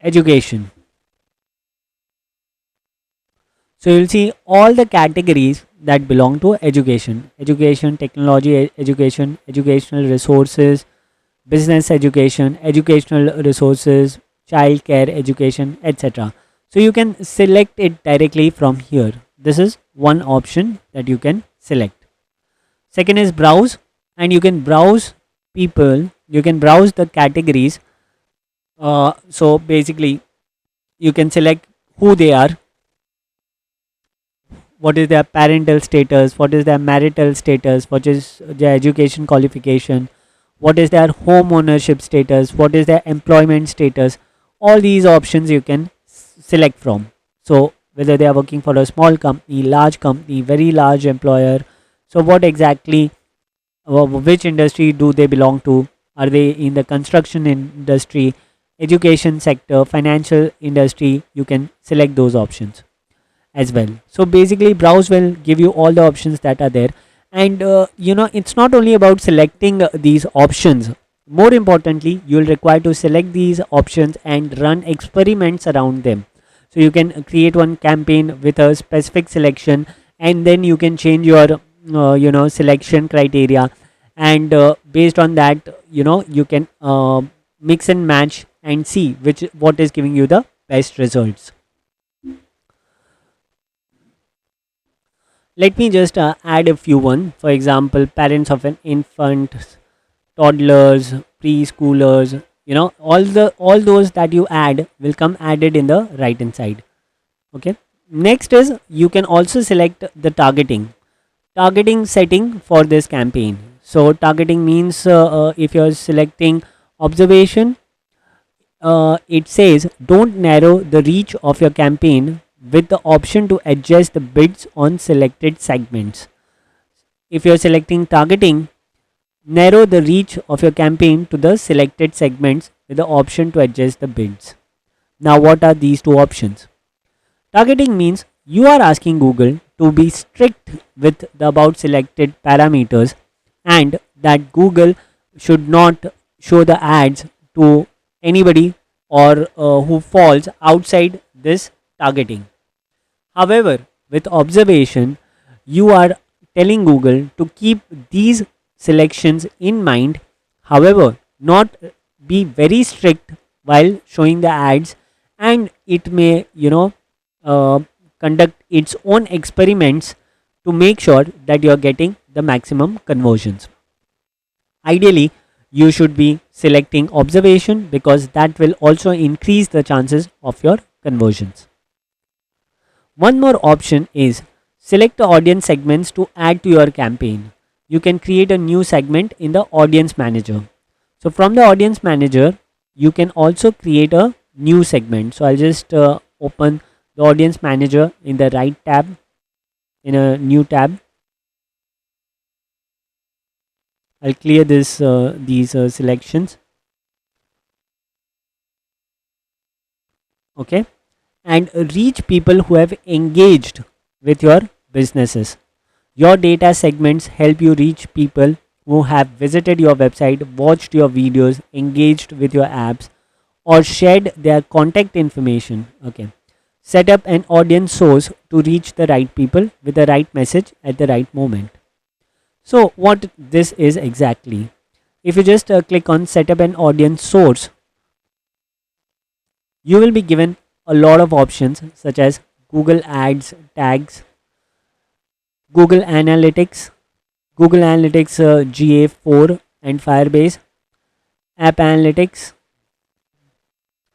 Speaker 2: education. So you'll see all the categories that belong to education, technology, education, educational resources, business education, educational resources, childcare education, etc. So you can select it directly from here. This is one option that you can select. Second is browse, and you can browse people, you can browse the categories. So basically you can select who they are, what is their parental status, what is their marital status, what is their education qualification, what is their home ownership status, what is their employment status. All these options you can select from. So whether they are working for a small company, large company, very large employer, so what exactly, which industry do they belong to, are they in the construction industry, education sector, financial industry, you can select those options as well. So basically browse will give you all the options that are there. And it's not only about selecting these options. More importantly, you'll require to select these options and run experiments around them. So you can create one campaign with a specific selection, and then you can change your selection criteria, and based on that you can mix and match and see which what is giving you the best results. Let me just add a few one. For example, parents of an infant, toddlers, preschoolers. All those that you add will come added in the right hand side. Okay. Next is you can also select the targeting setting for this campaign. So targeting means if you're selecting observation, it says don't narrow the reach of your campaign with the option to adjust the bids on selected segments. If you're selecting targeting, narrow the reach of your campaign to the selected segments with the option to adjust the bids. Now, what are these two options? Targeting means you are asking Google to be strict with the about selected parameters and that Google should not show the ads to anybody or who falls outside this targeting. However, with observation, you are telling Google to keep these selections in mind, however, not be very strict while showing the ads, and it may, uh, conduct its own experiments to make sure that you are getting the maximum conversions. Ideally, you should be selecting observation because that will also increase the chances of your conversions. One more option is select the audience segments to add to your campaign. You can create a new segment in the audience manager. So from the audience manager, you can also create a new segment. So I'll just open the audience manager in the right tab, in a new tab. I'll clear these selections. Okay, and reach people who have engaged with your businesses. Your data segments help you reach people who have visited your website, watched your videos, engaged with your apps, or shared their contact information. Okay. Set up an audience source to reach the right people with the right message at the right moment. So, what this is exactly? If you just click on set up an audience source, you will be given a lot of options such as Google Ads, tags, Google Analytics, GA4 and Firebase, App Analytics,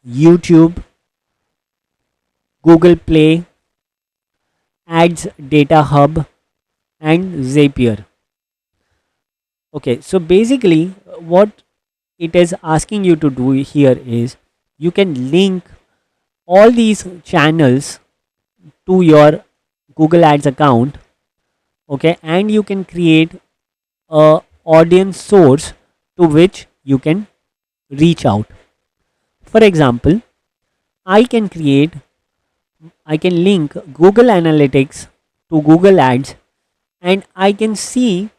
Speaker 2: YouTube, Google Play, Ads Data Hub, and Zapier. Okay, so basically, what it is asking you to do here is you can link all these channels to your Google Ads account. Okay, and you can create a audience source to which you can reach out. For example, I can create, I can link Google Analytics to Google Ads, and I can see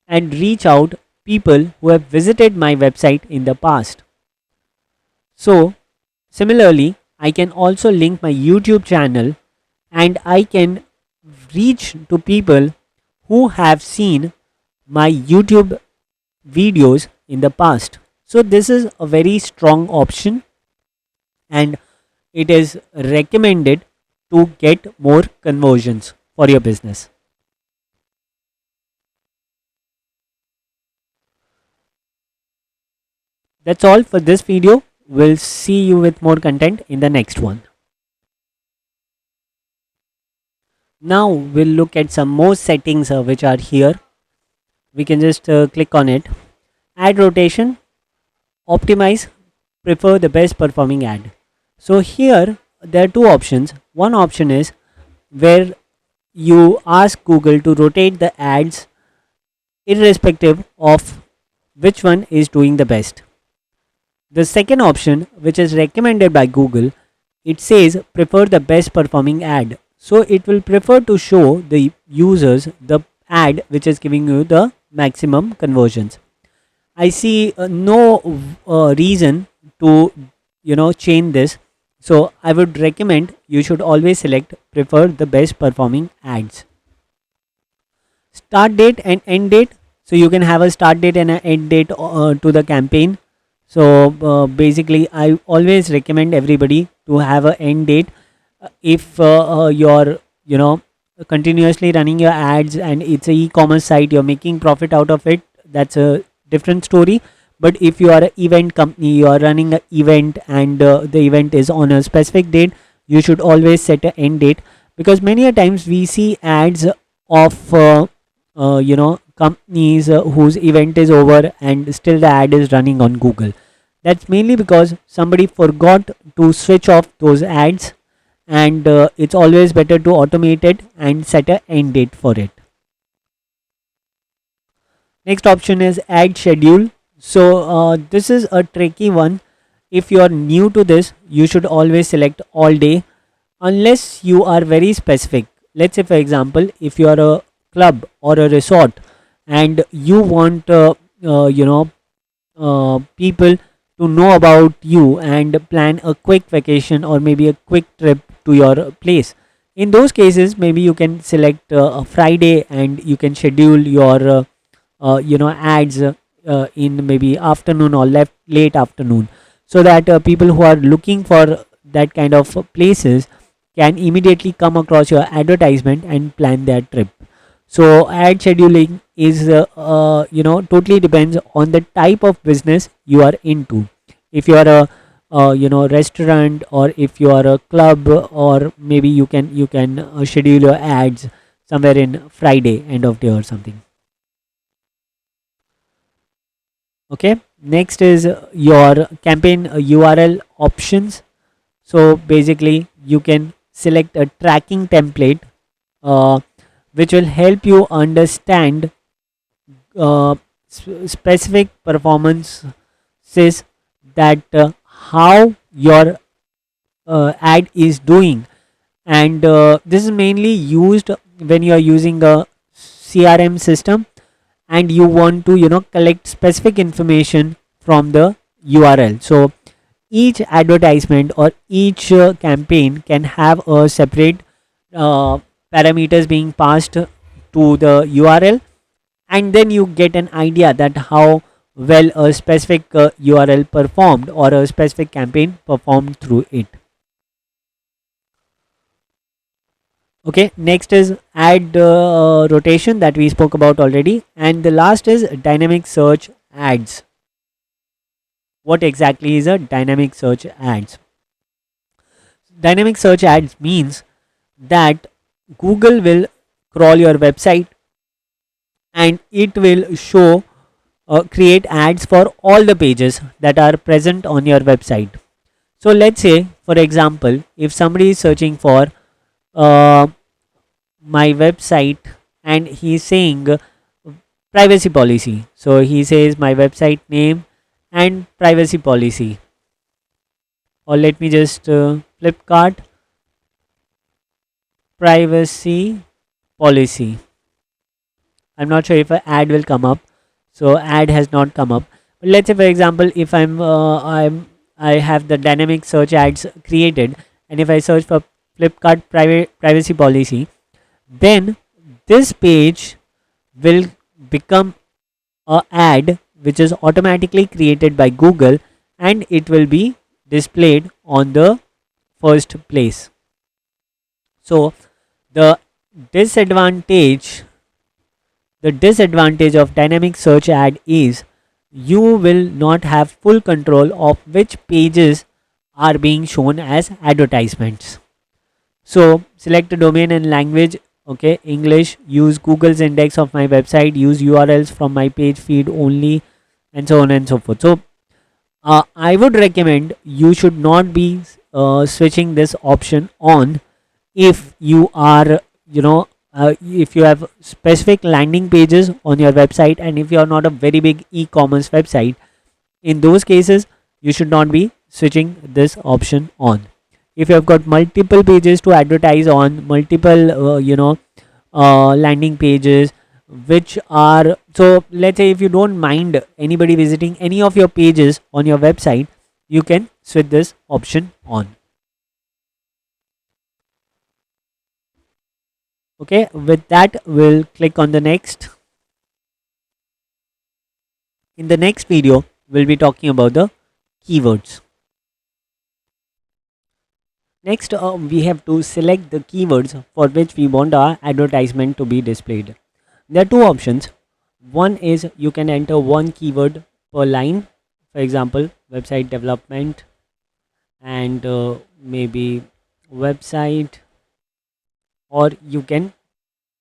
Speaker 2: and reach out people who have visited my website in the past. So, similarly, I can also link my YouTube channel and I can reach to people who have seen my YouTube videos in the past. So, this is a very strong option and it is recommended to get more conversions for your business. That's all for this video. We'll see you with more content in the next one. Now we'll look at some more settings which are here. We can just click on it. Ad rotation, optimize, prefer the best performing ad. So here there are two options. One option is where you ask Google to rotate the ads irrespective of which one is doing the best. The second option, which is recommended by Google, it says prefer the best performing ad. So it will prefer to show the users the ad which is giving you the maximum conversions. I see no reason to change this. So I would recommend you should always select prefer the best performing ads. Start date and end date. So you can have a start date and an end date to the campaign. So basically, I always recommend everybody to have an end date. If you're continuously running your ads and it's a e-commerce site, you're making profit out of it, that's a different story. But if you are an event company, you are running an event and the event is on a specific date, you should always set an end date because many a times we see ads of companies whose event is over and still the ad is running on Google. That's mainly because somebody forgot to switch off those ads, and it's always better to automate it and set a end date for it. Next option is ad schedule. So this is a tricky one. If you are new to this, you should always select all day unless you are very specific. Let's say for example, if you are a club or a resort and you want people to know about you and plan a quick vacation or maybe a quick trip to your place. In those cases, maybe you can select a Friday and you can schedule your ads in maybe afternoon or late afternoon, so that people who are looking for that kind of places can immediately come across your advertisement and plan their trip. So ad scheduling is totally depends on the type of business you are into. If you are a restaurant, or if you are a club, or maybe you can schedule your ads somewhere in Friday end of day or something. Okay, next is your campaign URL options. So basically you can select a tracking template uh, which will help you understand specific performances, that how your ad is doing. And this is mainly used when you are using a CRM system and you want to collect specific information from the URL. So each advertisement or each campaign can have a separate uh, parameters being passed to the URL, and then you get an idea that how well a specific URL performed or a specific campaign performed through it. Okay, next is ad rotation that we spoke about already, and the last is dynamic search ads. What exactly is a dynamic search ads? Dynamic search ads means that Google will crawl your website and it will show create ads for all the pages that are present on your website. So let's say for example, if somebody is searching for uh, my website and he's saying privacy policy, so he says my website name and privacy policy, or let me just Flipkart privacy policy. I'm not sure if an ad will come up. So ad has not come up. But let's say for example, if I have the dynamic search ads created, and if I search for Flipkart privacy policy, then this page will become a ad which is automatically created by Google, and it will be displayed on the first place. So the disadvantage the disadvantage of dynamic search ad is you will not have full control of which pages are being shown as advertisements. So select a domain and language. Okay, English. Use Google's index of my website. Use URLs from my page feed only, and so on and so forth. So I would recommend you should not be switching this option on if you are if you have specific landing pages on your website, and if you are not a very big e-commerce website. In those cases you should not be switching this option on. If you have got multiple pages to advertise on, multiple landing pages which are, so let's say if you don't mind anybody visiting any of your pages on your website, you can switch this option on. Okay, with that we'll click on the next. In the next video we'll be talking about the keywords. Next we have to select the keywords for which we want our advertisement to be displayed. There are two options. One is you can enter one keyword per line, for example website development, and maybe website or you can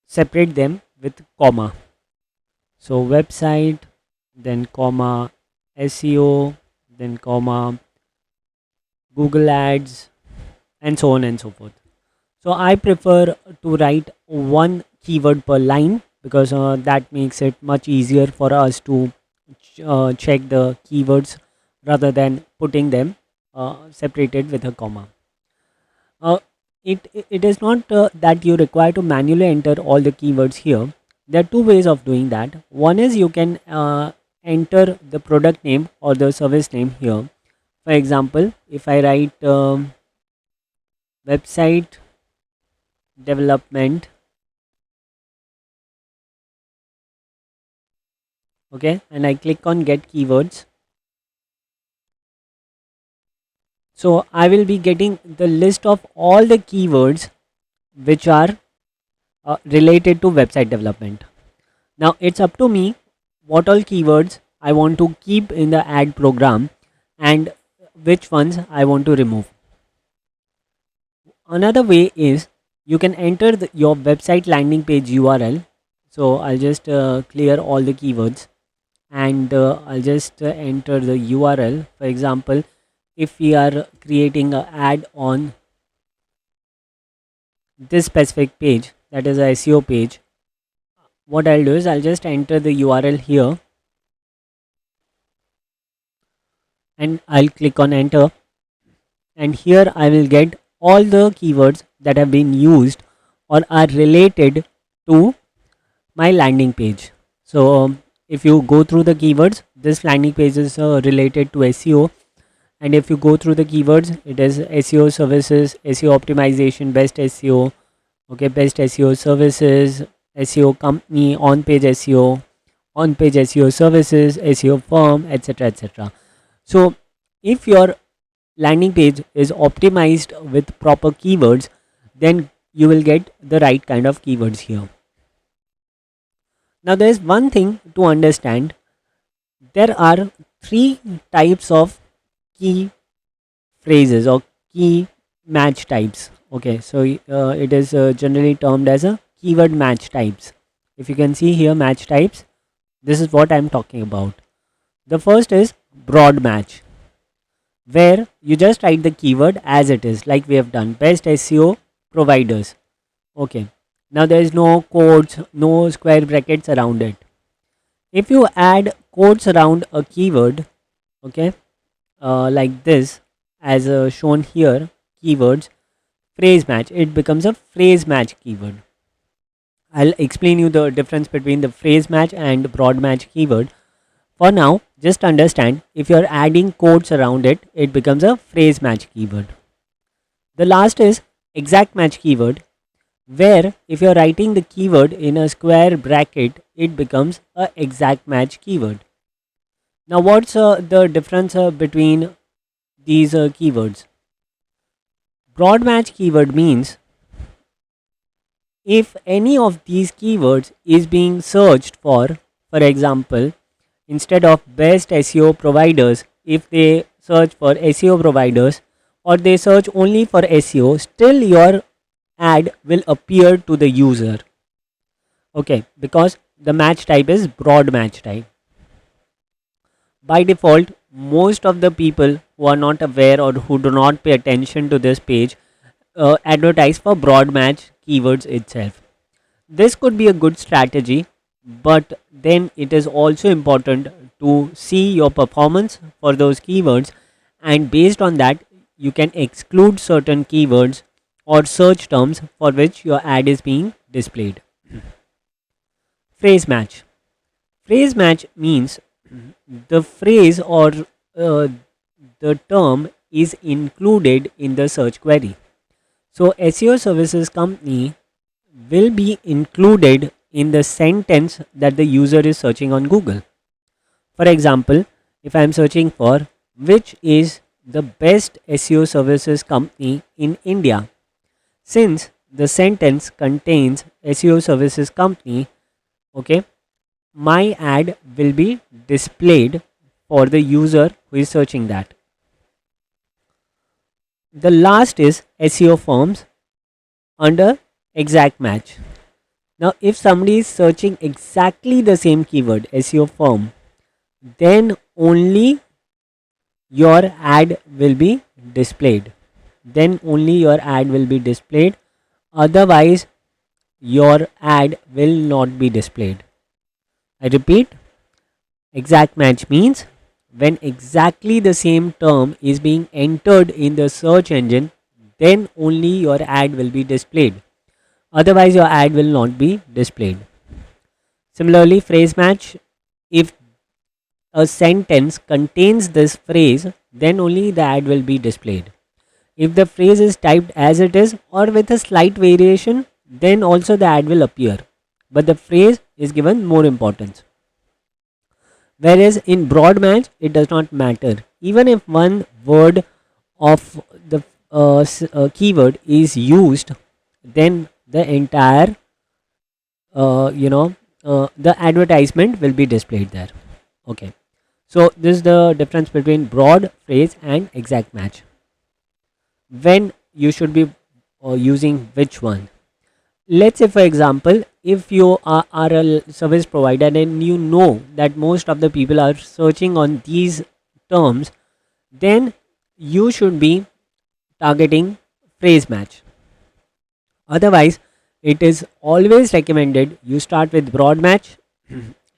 Speaker 2: separate them with comma. So website, then comma SEO, then comma Google Ads, and so on and so forth. So I prefer to write one keyword per line because that makes it much easier for us to check the keywords rather than putting them separated with a comma. Uh, it is not that you require to manually enter all the keywords here. There are two ways of doing that. One is you can enter the product name or the service name here. For example, if I write website development, okay, and I click on get keywords, so I will be getting the list of all the keywords which are related to website development. Now it's up to me what all keywords I want to keep in the ad program and which ones I want to remove. Another way is you can enter your website landing page URL. So I'll just clear all the keywords and I'll just enter the URL. For example, if we are creating an ad on this specific page, that is a SEO page, what I'll do is I'll just enter the URL here and I'll click on enter, and here I will get all the keywords that have been used or are related to my landing page. So if you go through the keywords, this landing page is related to SEO, and if you go through the keywords, it is SEO services, SEO optimization, best SEO, okay, best SEO services, SEO company, on page SEO, on page SEO services, SEO firm, etc, etc. So if your landing page is optimized with proper keywords, then you will get the right kind of keywords here. Now there is one thing to understand. There are three types of key phrases or key match types. Okay, so it is generally termed as a keyword match types. If you can see here match types, this is what I'm talking about. The first is broad match, where you just write the keyword as it is, like we have done best SEO providers. Okay, now there is no quotes, no square brackets around it. If you add quotes around a keyword, okay, like this, as shown here, keywords phrase match, it becomes a phrase match keyword. I'll explain you the difference between the phrase match and broad match keyword. For now, just understand, if you're adding quotes around it, it becomes a phrase match keyword. The last is exact match keyword, where if you're writing the keyword in a square bracket, it becomes a exact match keyword. Now what's the difference between these keywords? Broad match keyword means if any of these keywords is being searched for example, instead of best SEO providers, if they search for SEO providers or they search only for SEO, still your ad will appear to the user. Okay, because the match type is broad match type. By default, most of the people who are not aware or who do not pay attention to this page advertise for broad match keywords itself. This could be a good strategy, but then it is also important to see your performance for those keywords, and based on that, you can exclude certain keywords or search terms for which your ad is being displayed. Phrase match. Phrase match means the phrase or the term is included in the search query. So SEO services company will be included in the sentence that the user is searching on Google. For example, if I am searching for which is the best SEO services company in India, since the sentence contains SEO services company, okay, my ad will be displayed for the user who is searching that. The last is SEO firms. Under exact match. Now, if somebody is searching exactly the same keyword as your firm, then only your ad will be displayed. Then only your ad will be displayed. Otherwise, your ad will not be displayed. I repeat, exact match means when exactly the same term is being entered in the search engine, then only your ad will be displayed. Otherwise, your ad will not be displayed. Similarly, phrase match, if a sentence contains this phrase, then only the ad will be displayed. If the phrase is typed as it is or with a slight variation, then also the ad will appear. But the phrase is given more importance. Whereas in broad match, it does not matter. Even if one word of the keyword is used, then the entire, uh, you know, the advertisement will be displayed there. Okay. So this is the difference between broad phrase and exact match. When you should be using which one? Let's say, for example, if you are a service provider and you know that most of the people are searching on these terms, then you should be targeting phrase match. Otherwise, it is always recommended you start with broad match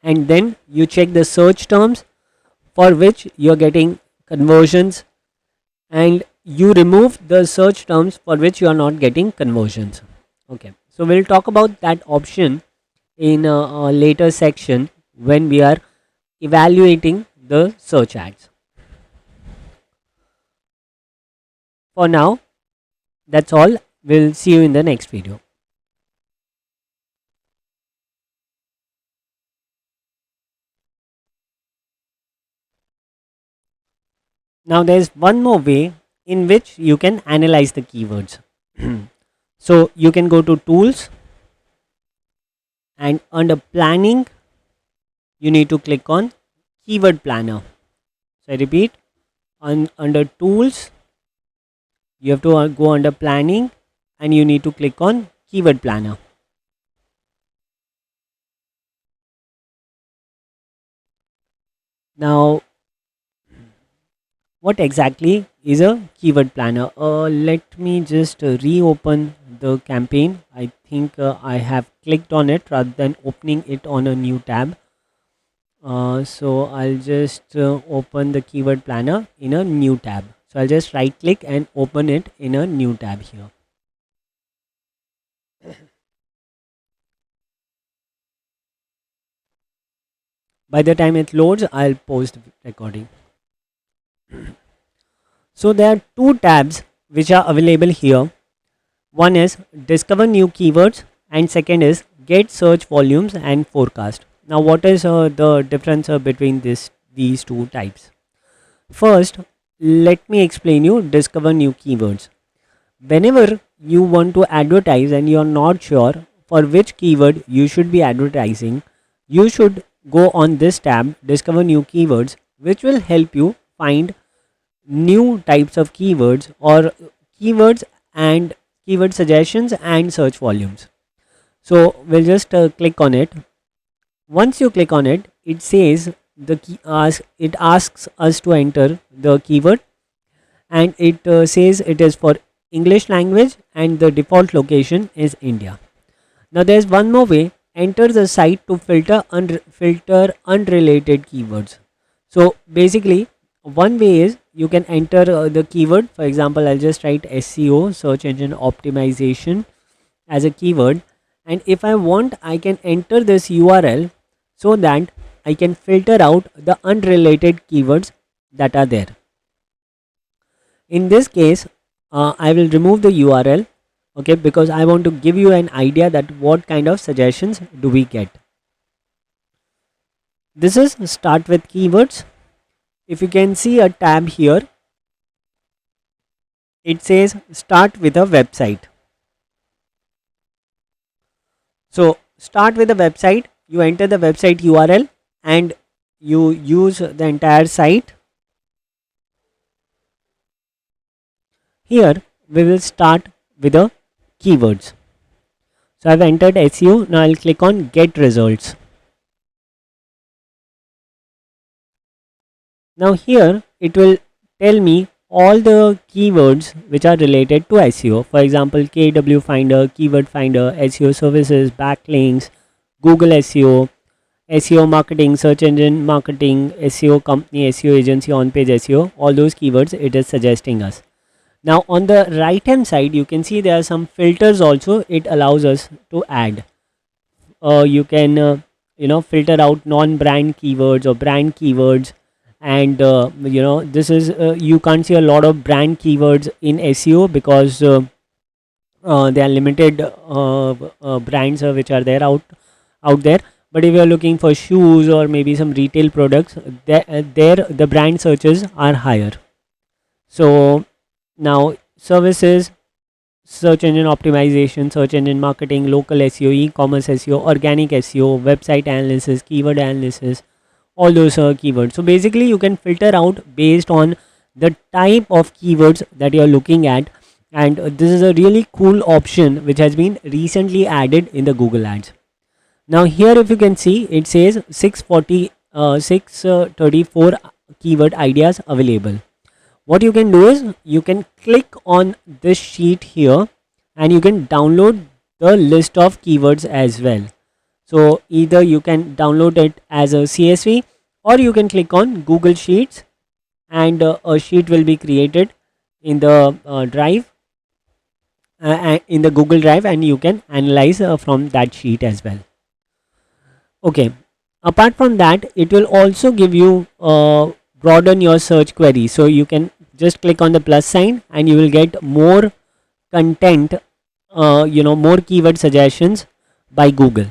Speaker 2: and then you check the search terms for which you're getting conversions, and you remove the search terms for which you are not getting conversions. Okay, so we'll talk about that option in a later section when we are evaluating the search ads. For now, that's all. We'll see you in the next video. Now there's one more way in which you can analyze the keywords. So you can go to tools, and under planning you need to click on keyword planner. So I repeat, under tools you have to go under planning and you need to click on keyword planner. Now, what exactly is a keyword planner? Let me just reopen the campaign. I think I have clicked on it rather than opening it on a new tab. So I'll just open the keyword planner in a new tab. So I'll just right click and open it in a new tab here. By the time it loads, I'll post recording. So there are two tabs which are available here. One is discover new keywords and second is get search volumes and forecast. Now what is the difference between these two types? First, let me explain you discover new keywords. Whenever you want to advertise and you are not sure for which keyword you should be advertising, you should go on this tab discover new keywords, which will help you find new types of keywords or keywords and keyword suggestions and search volumes. So we'll just click on it. Once you click on it, it says it asks us to enter the keyword, and it says it is for English language and the default location is India. Now there's one more way. Enter the site to filter unrelated keywords. So basically, one way is you can enter the keyword. For example, I'll just write SEO, search engine optimization, as a keyword, and if I want, I can enter this URL so that I can filter out the unrelated keywords that are there. In this case, I will remove the URL, okay, because I want to give you an idea that what kind of suggestions do we get. This is start with keywords. If you can see a tab here, it says start with a website. So start with a website, you enter the website URL and you use the entire site. Here we will start with the keywords. So I've entered SEO. Now I'll click on get results. Now here it will tell me all the keywords which are related to SEO. For example, KW Finder, Keyword Finder, SEO services, backlinks, Google SEO, SEO marketing, search engine marketing, SEO company, SEO agency, on-page SEO, all those keywords it is suggesting us. Now on the right hand side, you can see there are some filters also it allows us to add. You can filter out non-brand keywords or brand keywords, and this is you can't see a lot of brand keywords in SEO because there are limited brands which are there out there. But if you are looking for shoes or maybe some retail products, there the brand searches are higher. So now services, search engine optimization, search engine marketing, local SEO, e-commerce SEO, organic SEO, website analysis, keyword analysis, all those keywords. So basically you can filter out based on the type of keywords that you are looking at, and this is a really cool option which has been recently added in the Google Ads. Now here if you can see, it says 634 keyword ideas available. What you can do is you can click on this sheet here and you can download the list of keywords as well. So either you can download it as a CSV, or you can click on Google Sheets, and a sheet will be created in the in the Google Drive, and you can analyze from that sheet as well. Okay, apart from that, it will also give you broaden your search query. So you can just click on the plus sign and you will get more content, more keyword suggestions by Google.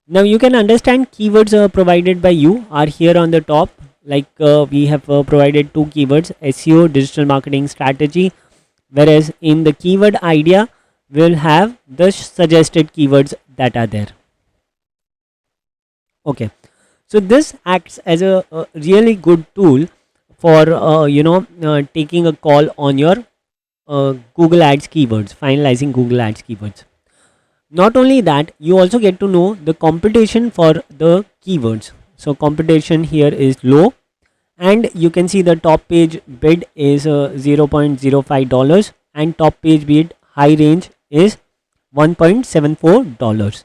Speaker 2: Now you can understand keywords provided by you are here on the top. Like we have provided two keywords: SEO, digital marketing strategy, whereas in the keyword idea we'll have the suggested keywords that are there. Okay, so this acts as a really good tool for taking a call on your Google Ads keywords, finalizing Google Ads keywords. Not only that, you also get to know the competition for the keywords. So competition here is low, and you can see the top page bid is $0.05, and top page bid high range is $1.74.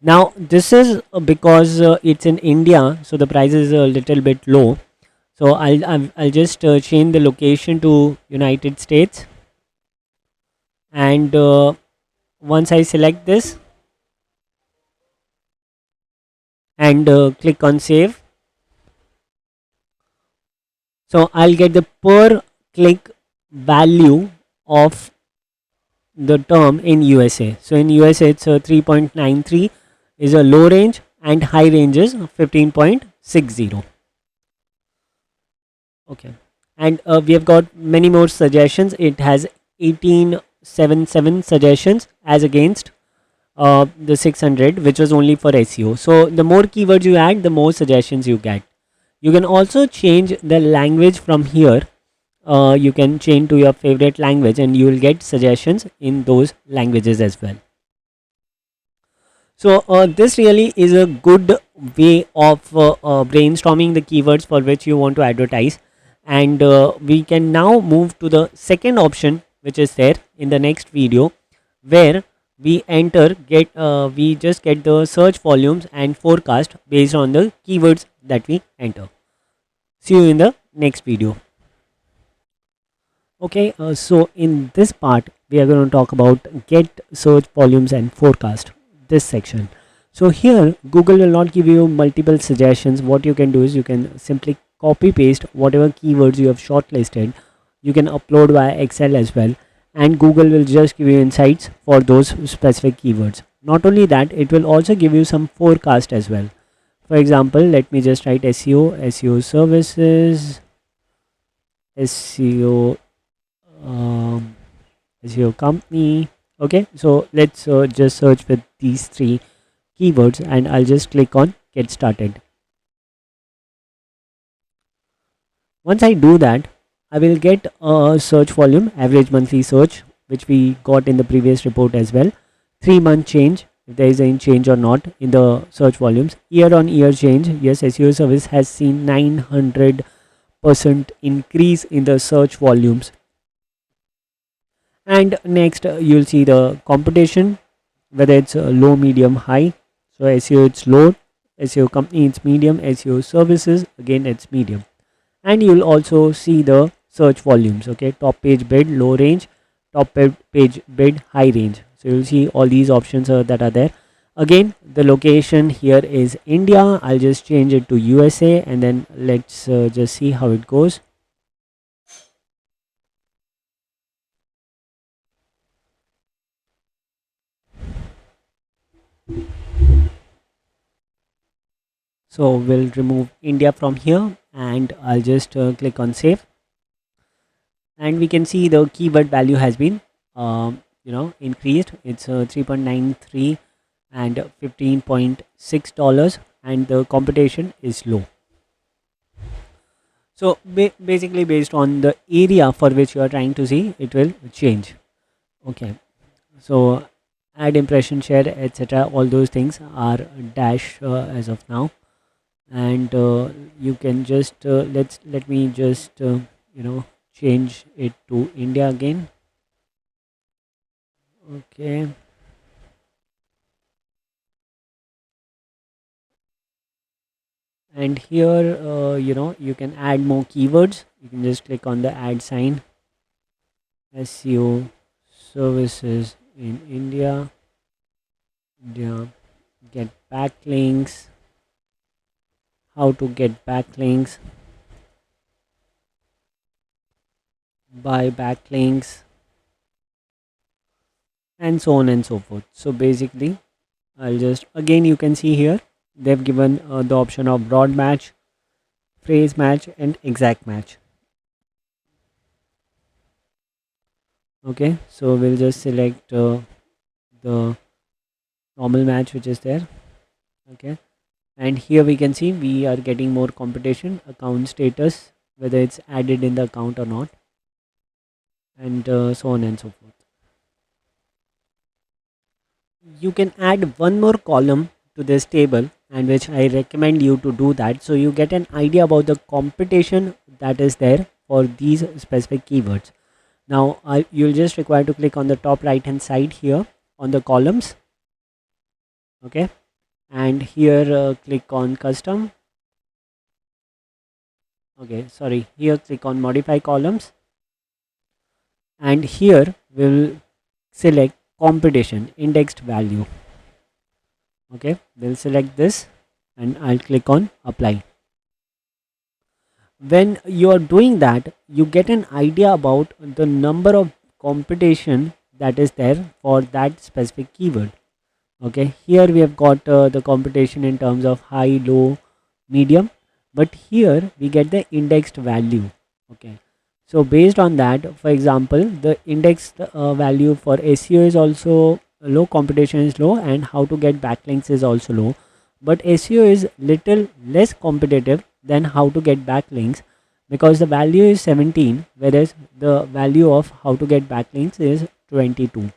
Speaker 2: Now this is because it's in India, so the price is a little bit low. So I'll just change the location to United States, and once I select this and click on save, so I'll get the per click value of the term in USA. So in USA it's 3.93 is a low range, and high range is 15.60. Okay, and we have got many more suggestions. It has 1877 suggestions as against the 600 which was only for SEO. So the more keywords you add, the more suggestions you get. You can also change the language from here. You can change to your favorite language and you will get suggestions in those languages as well. So this really is a good way of brainstorming the keywords for which you want to advertise. And we can now move to the second option which is there in the next video, where we we just get the search volumes and forecast based on the keywords that we enter. See you in the next video. Okay, so in this part we are going to talk about get search volumes and forecast, this section. So here Google will not give you multiple suggestions. What you can do is you can simply copy paste whatever keywords you have shortlisted. You can upload via Excel as well, and Google will just give you insights for those specific keywords. Not only that, it will also give you some forecast as well. For example, let me just write SEO services, SEO SEO company. Okay, so let's just search with these three keywords, and I'll just click on get started. Once I do that, I will get a search volume, average monthly search, which we got in the previous report as well. 3-month change, if there is any change or not in the search volumes. Year on year change, yes, SEO service has seen 900% increase in the search volumes. And next, you'll see the competition, whether it's low, medium, high. So SEO it's low, SEO company it's medium, SEO services again it's medium. And you'll also see the search volumes. Okay, top page bid, low range, top page bid, high range. So you'll see all these options that are there. Again, the location here is India. I'll just change it to USA, and then let's just see how it goes. So we'll remove India from here, and I'll just click on save, and we can see the keyword value has been increased. It's 3.93 and $15.6, and the competition is low. So basically, based on the area for which you are trying to see, it will change. Okay, so ad impression share, etc., all those things are dash as of now. And you can just let me just change it to India again. Okay, and here you can add more keywords. You can just click on the add sign. SEO services in India, get backlinks, how to get backlinks, buy backlinks, and so on and so forth. So basically, I'll just again, you can see here they've given the option of broad match, phrase match, and exact match. Okay, so we'll just select the normal match which is there. Okay, and here we can see we are getting more competition, account status, whether it's added in the account or not, and so on and so forth. You can add one more column to this table, and which I recommend you to do that, so you get an idea about the competition that is there for these specific keywords. Now you'll just require to click on the top right hand side here on the columns. Okay, and here click on custom. Okay, sorry, here click on modify columns, and here we'll select competition indexed value. Okay, we'll select this, and I'll click on apply. When you are doing that, you get an idea about the number of competition that is there for that specific keyword. Okay, here we have got the competition in terms of high, low, medium, but here we get the indexed value. Okay, so based on that, for example, the indexed value for SEO is also low, competition is low, and how to get backlinks is also low, but SEO is little less competitive than how to get backlinks, because the value is 17, whereas the value of how to get backlinks is 22.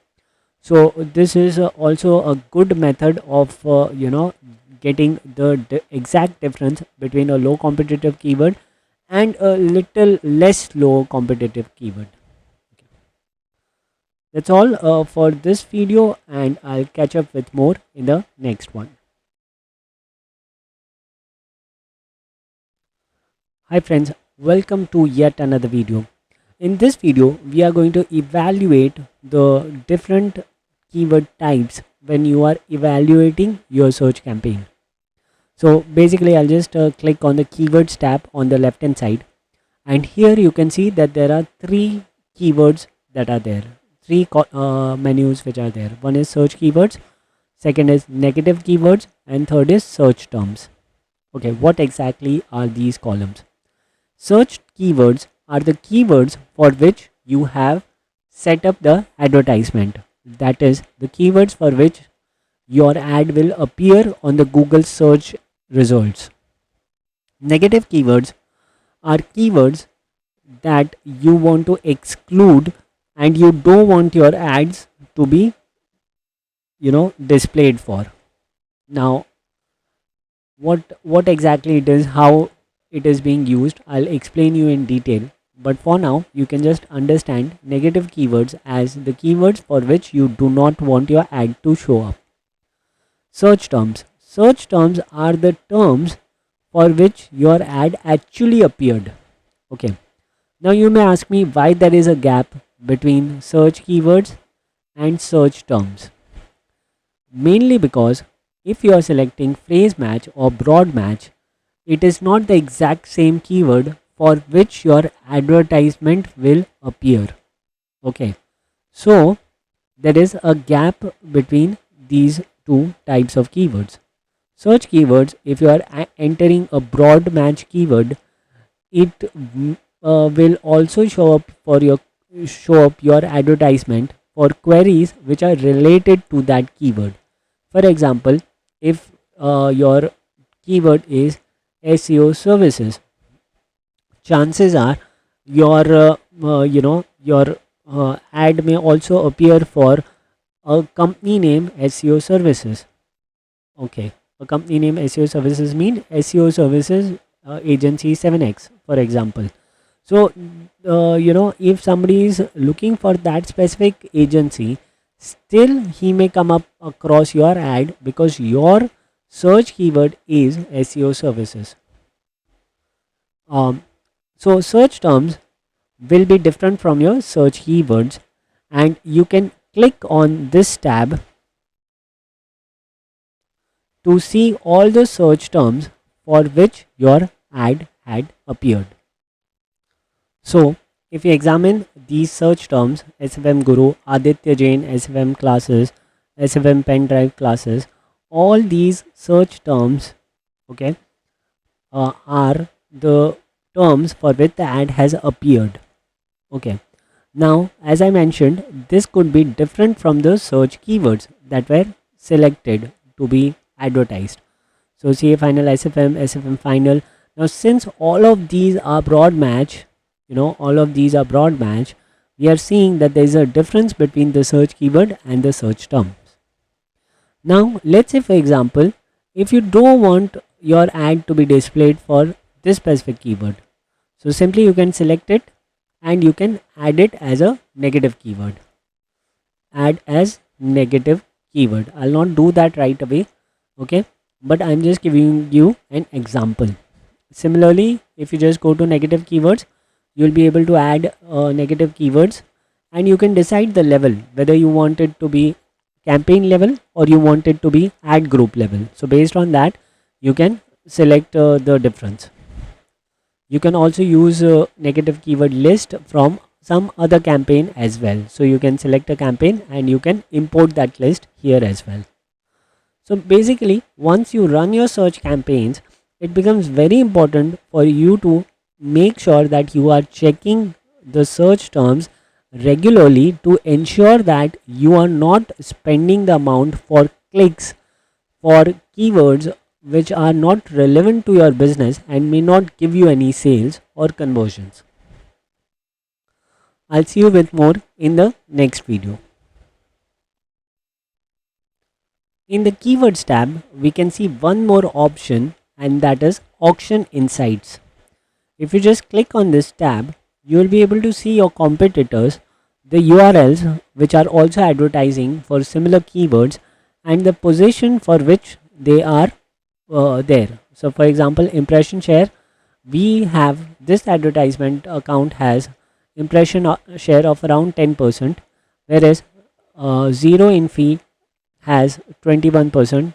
Speaker 2: So this is also a good method of getting the exact difference between a low competitive keyword and a little less low competitive keyword. Okay. That's all for this video, and I'll catch up with more in the next one. Hi friends, welcome to yet another video. In this video, we are going to evaluate the different keyword types when you are evaluating your search campaign. So basically, I'll just click on the keywords tab on the left hand side, and here you can see that there are three keywords that are there, three menus which are there. One is search keywords, second is negative keywords, and third is search terms. Okay, what exactly are these columns? Search keywords are the keywords for which you have set up the advertisement. That is the keywords for which your ad will appear on the Google search results. Negative keywords are keywords that you want to exclude, and you don't want your ads to be displayed for. Now what exactly it is, how it is being used, I'll explain you in detail. But for now, you can just understand negative keywords as the keywords for which you do not want your ad to show up. Search terms are the terms for which your ad actually appeared. Okay, now you may ask me why there is a gap between search keywords and search terms. Mainly because if you are selecting phrase match or broad match, it is not the exact same keyword for which your advertisement will appear. Okay, so there is a gap between these two types of keywords. Search keywords, if you are entering a broad match keyword, it will also show up your advertisement for queries which are related to that keyword. For example, if your keyword is SEO services, chances are your ad may also appear for a company name SEO services. Okay, a company name SEO services mean SEO services agency 7x, for example. So if somebody is looking for that specific agency, still he may come up across your ad because your search keyword is SEO services. So search terms will be different from your search keywords, and you can click on this tab to see all the search terms for which your ad had appeared. So if you examine these search terms, SFM Guru, Aditya Jain, SFM classes, SFM pen drive classes, all these search terms, okay, are the terms for which the ad has appeared. Okay, now as I mentioned, this could be different from the search keywords that were selected to be advertised. So CA final, SFM, SFM final. Now since all of these are broad match, all of these are broad match, we are seeing that there is a difference between the search keyword and the search terms. Now let's say, for example, if you don't want your ad to be displayed for this specific keyword, so simply you can select it and you can add it as a negative keyword. Add as negative keyword. I'll not do that right away, okay, but I'm just giving you an example. Similarly, if you just go to negative keywords, you'll be able to add negative keywords, and you can decide the level whether you want it to be campaign level or you want it to be ad group level. So based on that, you can select the difference. You can also use a negative keyword list from some other campaign as well. So you can select a campaign and you can import that list here as well. So basically, once you run your search campaigns, it becomes very important for you to make sure that you are checking the search terms regularly to ensure that you are not spending the amount for clicks for keywords which are not relevant to your business and may not give you any sales or conversions. I'll see you with more in the next video. In the keywords tab, we can see one more option, and that is auction insights. If you just click on this tab, you will be able to see your competitors, the URLs which are also advertising for similar keywords, and the position for which they are there. So for example, impression share, we have this advertisement account has impression share of around 10%, whereas zero in fee has 21%,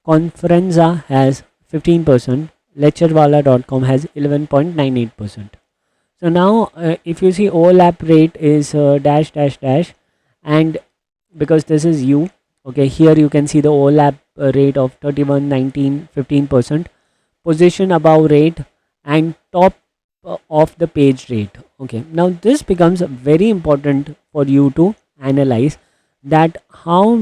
Speaker 2: Conferenza has 15%, lecturewala.com has 11.98%. So now if you see overlap rate is dash dash dash, and because this is you, okay, here you can see the overlap rate of 31, 19, 15%, position above rate, and top of the page rate. Okay, now this becomes very important for you to analyze that how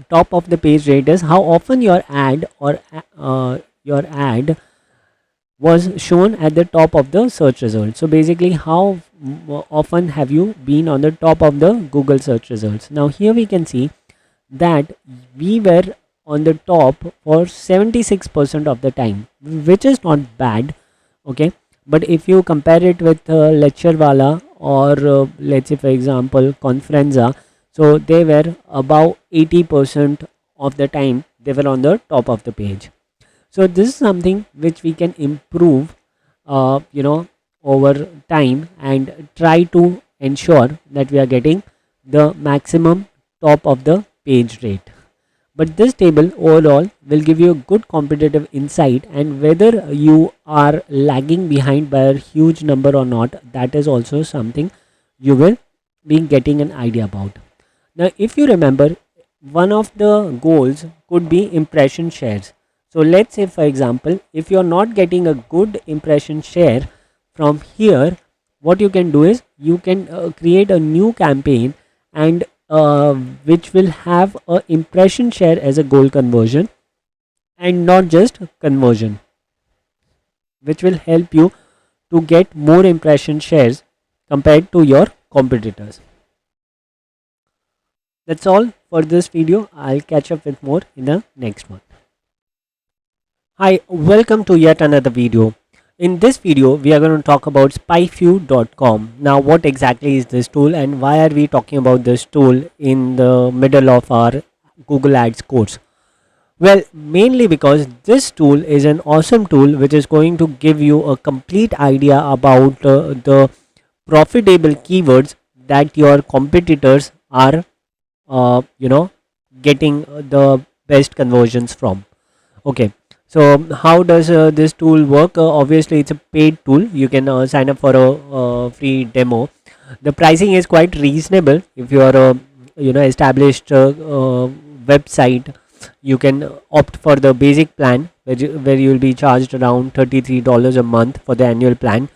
Speaker 2: top of the page rate is how often your ad or your ad was shown at the top of the search result. So basically how often have you been on the top of the Google search results. Now here we can see that we were on the top for 76% of the time, which is not bad. Okay, but if you compare it with Lecturewala or let's say for example Conferenza, so they were about 80% of the time they were on the top of the page. So this is something which we can improve, you know, over time, and try to ensure that we are getting the maximum top of the page rate. But this table overall will give you a good competitive insight, and whether you are lagging behind by a huge number or not, that is also something you will be getting an idea about. Now, if you remember, one of the goals could be impression shares. So let's say for example, if you're not getting a good impression share from here, what you can do is you can create a new campaign, and which will have a impression share as a goal conversion and not just conversion, which will help you to get more impression shares compared to your competitors. That's all for this video. I'll catch up with more in the next one. Hi, welcome to yet another video. In this video, we are going to talk about spyfew.com. Now, what exactly is this tool and why are we talking about this tool in the middle of our Google Ads course? Well, mainly because this tool is an awesome tool which is going to give you a complete idea about the profitable keywords that your competitors are, you know, getting the best conversions from. Okay, so how does this tool work? Obviously it's a paid tool. You can sign up for a free demo. The pricing is quite reasonable. If you are a, you know, established website, you can opt for the basic plan, where you will be charged around $33 a month for the annual plan,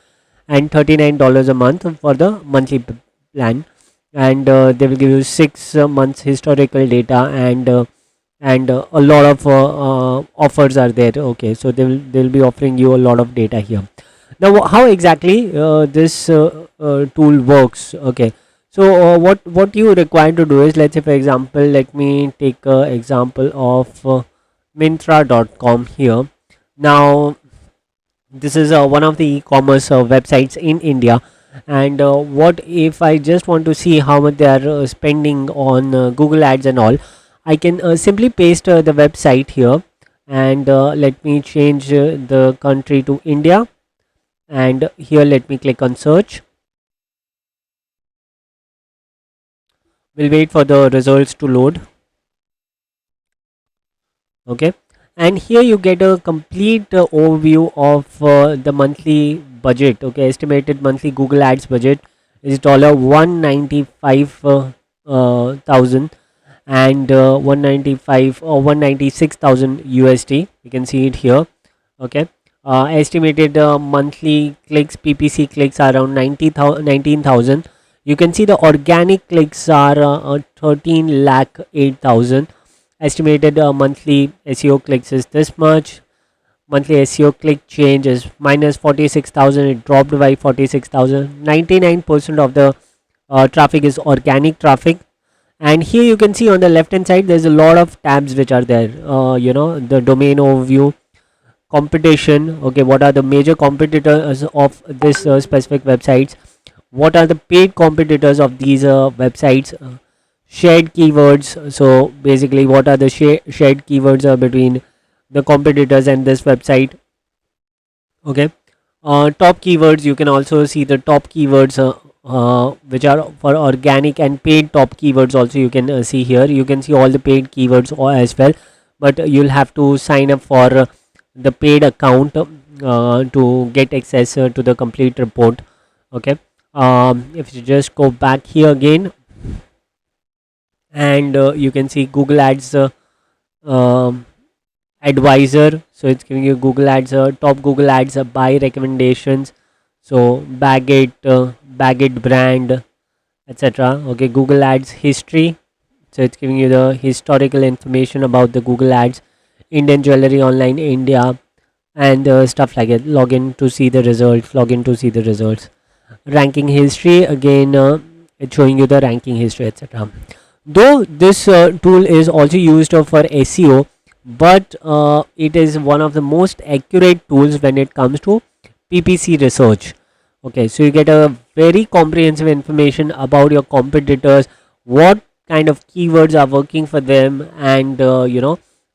Speaker 2: and $39 a month for the monthly plan. And they will give you 6 months historical data, and a lot of offers are there. Okay, so they'll be offering you a lot of data here. Now how exactly this tool works? Okay, so what you require to do is, let's say for example, let me take a example of Myntra.com here. Now this is one of the e-commerce websites in India, and what if I just want to see how much they are spending on Google Ads and all, I can simply paste the website here, and let me change the country to India, and here let me click on search. We'll wait for the results to load. Okay, and here you get a complete overview of the monthly budget. Okay, estimated monthly Google Ads budget is $195 thousand, and 195 or 196,000 USD. You can see it here. Okay, estimated monthly clicks, PPC clicks are around 19,000. You can see the organic clicks are 13 lakh 8,000. Estimated monthly SEO clicks is this much. Monthly SEO click change is minus 46,000. It dropped by 46,000. 99% of the traffic is organic traffic. And here you can see on the left hand side there's a lot of tabs which are there. You know, the domain overview, competition. Okay, what are the major competitors of this specific websites? What are the paid competitors of these websites? Shared keywords. So basically, what are the shared keywords between the competitors and this website? Okay, top keywords. You can also see the top keywords which are for organic and paid top keywords. Also you can see here. You can see all the paid keywords as well, but you'll have to sign up for the paid account to get access to the complete report. Okay, if you just go back here again, and you can see Google Ads um, advisor. So it's giving you Google Ads, top Google Ads buy recommendations. So Baggett brand, etc. Okay, Google Ads history. So it's giving you the historical information about the Google Ads, Indian jewelry online India, and stuff like it. Log in to see the results. Log in to see the results. ranking history, again it's showing you the ranking history, etc. Though this tool is also used for SEO, but it is one of the most accurate tools when it comes to PPC research. Okay, so you get a very comprehensive information about your competitors, what kind of keywords are working for them, and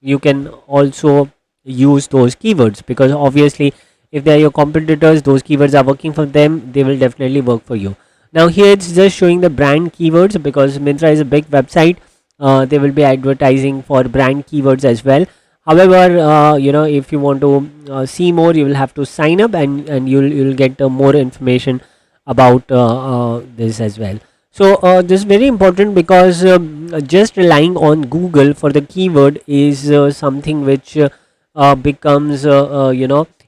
Speaker 2: you can also use those keywords, because obviously if they are your competitors, those keywords are working for them, they will definitely work for you. Now here it's just showing the brand keywords, because Myntra is a big website. They will be advertising for brand keywords as well. However, if you want to see more, you will have to sign up, and you'll get more information about this as well. So this is very important, because just relying on Google for the keyword is something which becomes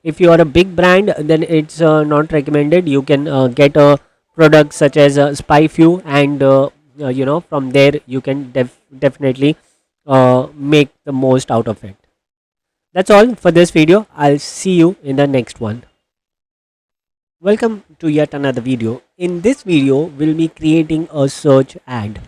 Speaker 2: if you are a big brand, then it's not recommended. You can get a product such as SpyFew, and from there you can definitely make the most out of it. That's all for this video. I'll see you in the next one. Welcome to yet another video. In this video, we'll be creating a search ad.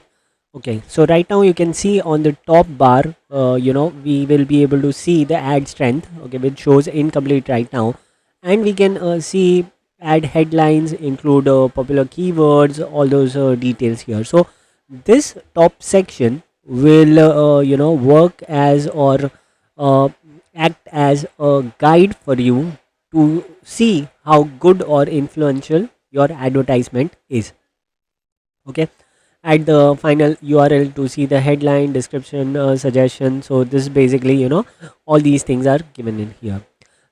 Speaker 2: Okay, so right now you can see on the top bar, we will be able to see the ad strength, okay, which shows incomplete right now. And we can see ad headlines, include popular keywords, all those details here. So this top section will, work as, or uh, act as a guide for you to see how good or influential your advertisement is. Okay, at the final URL to see the headline, description, suggestion. So this is basically, all these things are given in here.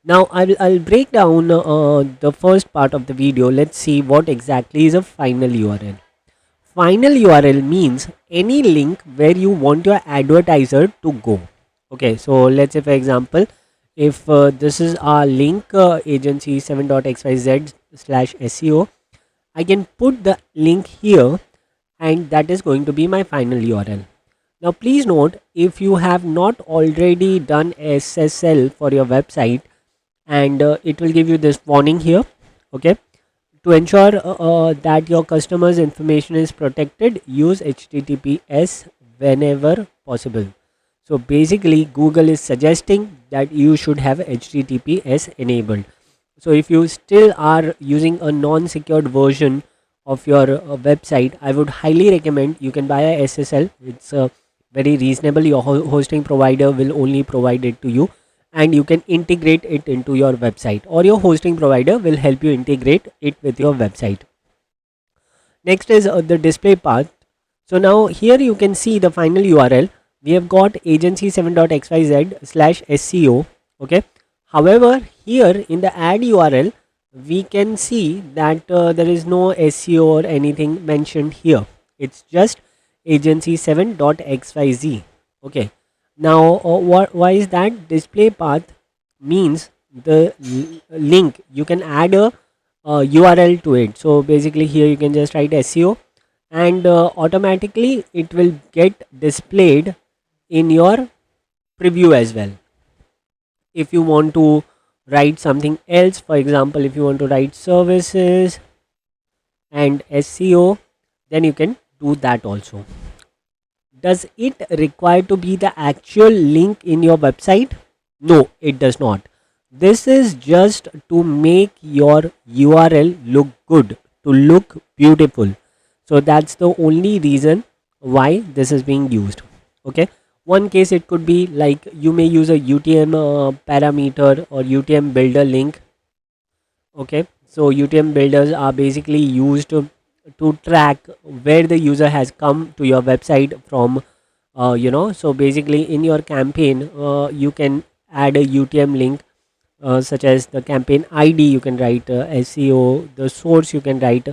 Speaker 2: Now I'll break down the first part of the video. Let's see what exactly is a final URL. Final URL means any link where you want your advertiser to go. Okay, so let's say for example, if this is our link, agency7.xyz/SEO, I can put the link here, and that is going to be my final URL. Now please note, if you have not already done SSL for your website, and it will give you this warning here. Okay, to ensure that your customers information is protected, use HTTPS whenever possible. So basically Google is suggesting that you should have HTTPS enabled. So if you still are using a non-secured version of your website, I would highly recommend you can buy a SSL. It's very reasonable. Your hosting provider will only provide it to you, and you can integrate it into your website, or your hosting provider will help you integrate it with your website. Next is the display path. So now here you can see the final URL. We have got agency7.xyz/SEO. Okay. However, here in the ad URL, we can see that there is no SEO or anything mentioned here. It's just agency7.xyz. Okay. Now, why is that? Display path means the link. You can add a URL to it. So basically here you can just write SEO, and automatically it will get displayed in your preview as well. If you want to write something else, for example, if you want to write services and SEO, then you can do that also. Does it require to be the actual link in your website? No, it does not. This is just to make your URL look good, to look beautiful. So that's the only reason why this is being used. Okay. One case it could be like you may use a UTM parameter or UTM builder link. Okay. So UTM builders are basically used to track where the user has come to your website from. So basically in your campaign, you can add a UTM link, such as the campaign ID. You can write SEO, the source you can write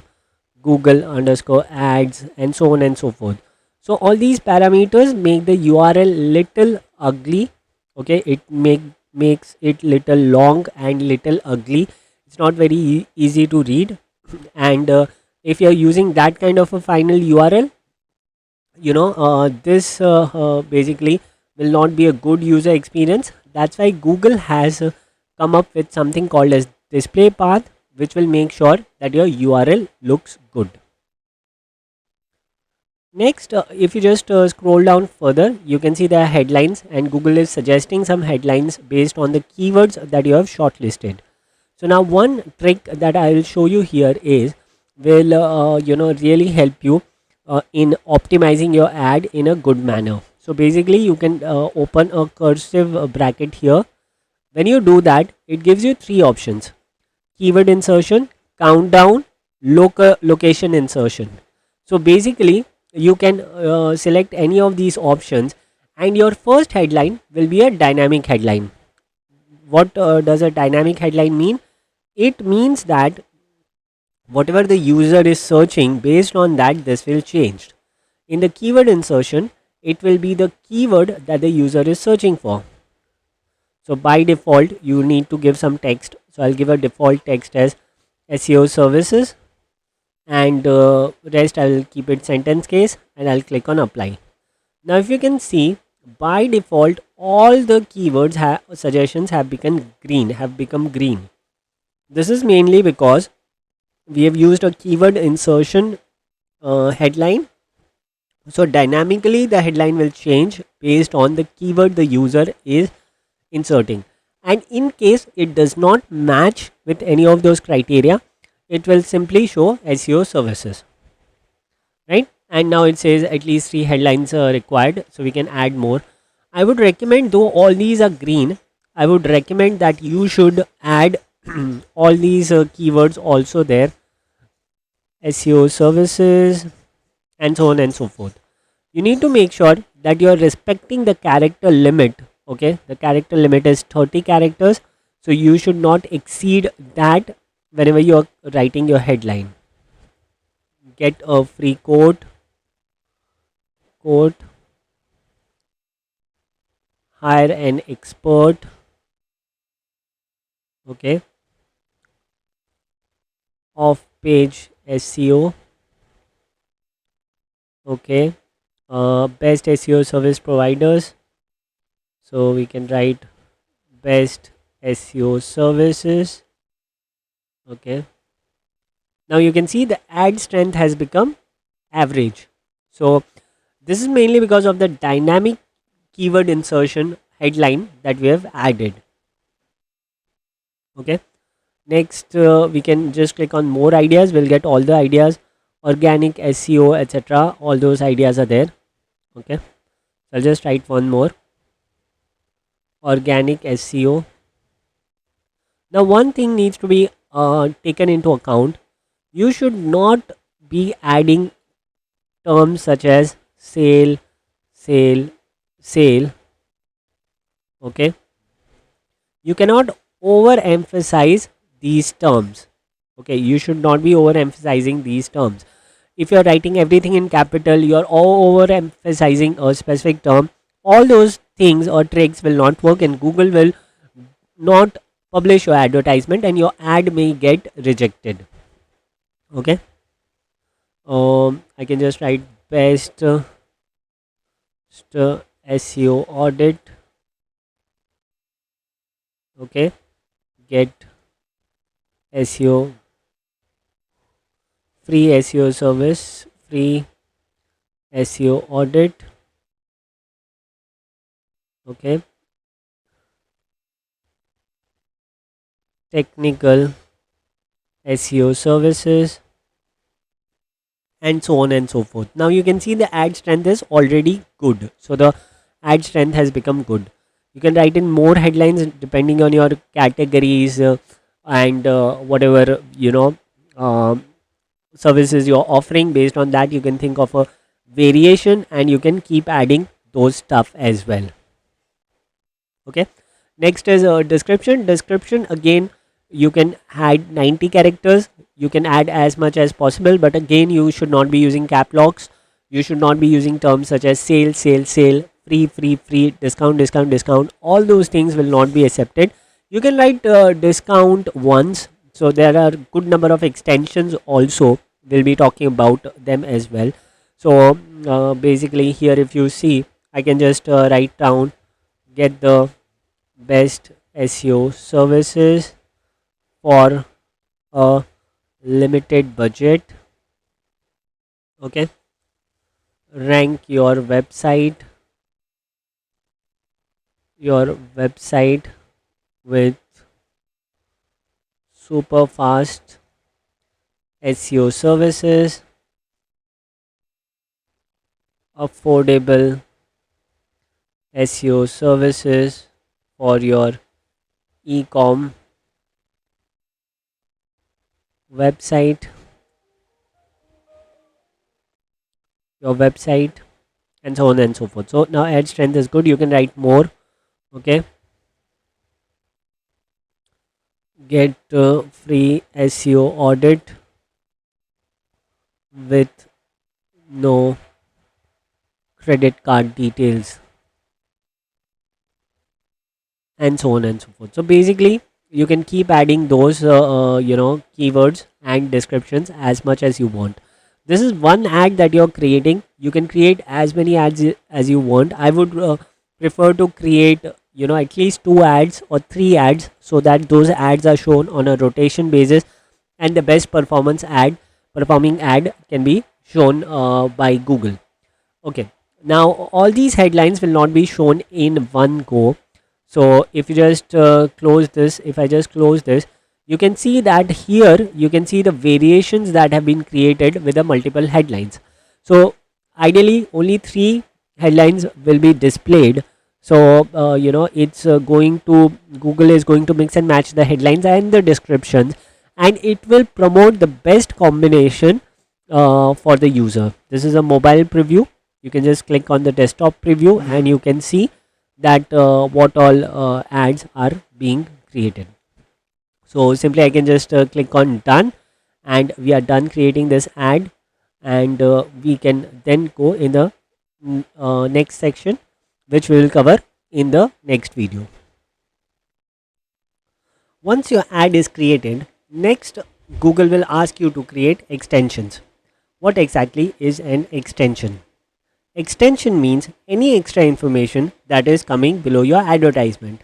Speaker 2: Google_ads, and so on and so forth. So all these parameters make the URL little ugly. Okay, it makes it little long and little ugly. It's not very easy to read, and if you're using that kind of a final URL, this basically will not be a good user experience. That's why Google has come up with something called as display path, which will make sure that your URL looks good. Next, if you just scroll down further, you can see there are headlines, and Google is suggesting some headlines based on the keywords that you have shortlisted. So now one trick that I will show you here is will really help you in optimizing your ad in a good manner. So basically you can open a cursive bracket here. When you do that, it gives you three options: keyword insertion, countdown, location insertion. So basically you can select any of these options, and your first headline will be a dynamic headline. What does a dynamic headline mean? It means that whatever the user is searching, based on that this will change. In the keyword insertion, it will be the keyword that the user is searching for. So by default you need to give some text. So I'll give a default text as SEO services, and rest I will keep it sentence case, and I'll click on apply. Now if you can see, by default all the keywords suggestions have become green. This is mainly because we have used a keyword insertion headline. So dynamically the headline will change based on the keyword the user is inserting, and in case it does not match with any of those criteria, it will simply show SEO services, right? And now it says at least 3 headlines are required, so we can add more. I would recommend, though all these are green, I would recommend that you should add all these keywords also there: SEO services, and so on and so forth. You need to make sure that you are respecting the character limit. Okay, the character limit is 30 characters, so you should not exceed that whenever you are writing your headline. Get a free quote, hire an expert. Okay, off page SEO. Okay, best SEO service providers. So we can write best SEO services. Okay, now you can see the ad strength has become average. So this is mainly because of the dynamic keyword insertion headline that we have added. Okay, next we can just click on more ideas. We'll get all the ideas: organic SEO, etc. All those ideas are there. Okay, so I'll just write one more: organic SEO. Now one thing needs to be taken into account: you should not be adding terms such as sale, sale, sale. Okay, you cannot overemphasize these terms. Okay, you should not be overemphasizing these terms. If you're writing everything in capital, you're overemphasizing a specific term, all those things or tricks will not work, and Google will not publish your advertisement, and your ad may get rejected. Okay, I can just write best SEO audit. Okay, get SEO, free SEO service, free SEO audit. Okay, technical SEO services, and so on and so forth. Now you can see the ad strength is already good. So the ad strength has become good. You can write in more headlines depending on your categories and whatever services you're offering. Based on that, you can think of a variation, and you can keep adding those stuff as well. Okay, next is a description. Again, you can add 90 characters. You can add as much as possible, but again you should not be using cap locks. You should not be using terms such as sale, sale, sale, free, free, free, discount, discount, discount. All those things will not be accepted. You can write discount once. So there are good number of extensions also. We'll be talking about them as well. So basically here, if you see, I can just write down get the best SEO services for a limited budget. Okay, rank your website with super fast SEO services, affordable SEO services for your e-com website, your website, and so on and so forth. So now ad strength is good. You can write more. Okay, get free SEO audit with no credit card details, and so on and so forth. So basically, you can keep adding those keywords and descriptions as much as you want. This is one ad that you're creating. You can create as many ads as you want. I would prefer to create at least 2 ads or 3 ads, so that those ads are shown on a rotation basis, and the best performing ad can be shown by Google. Okay, now all these headlines will not be shown in one go. So if you just close this, if I just close this, you can see that here you can see the variations that have been created with the multiple headlines. So ideally only 3 headlines will be displayed. So it's going to, Google is going to mix and match the headlines and the descriptions, and it will promote the best combination for the user. This is a mobile preview. You can just click on the desktop preview and you can see that what all ads are being created. So simply I can just click on done, and we are done creating this ad, and we can then go in the next section, which we will cover in the next video. Once your ad is created, next Google will ask you to create extensions. What exactly is an extension? Extension means any extra information that is coming below your advertisement.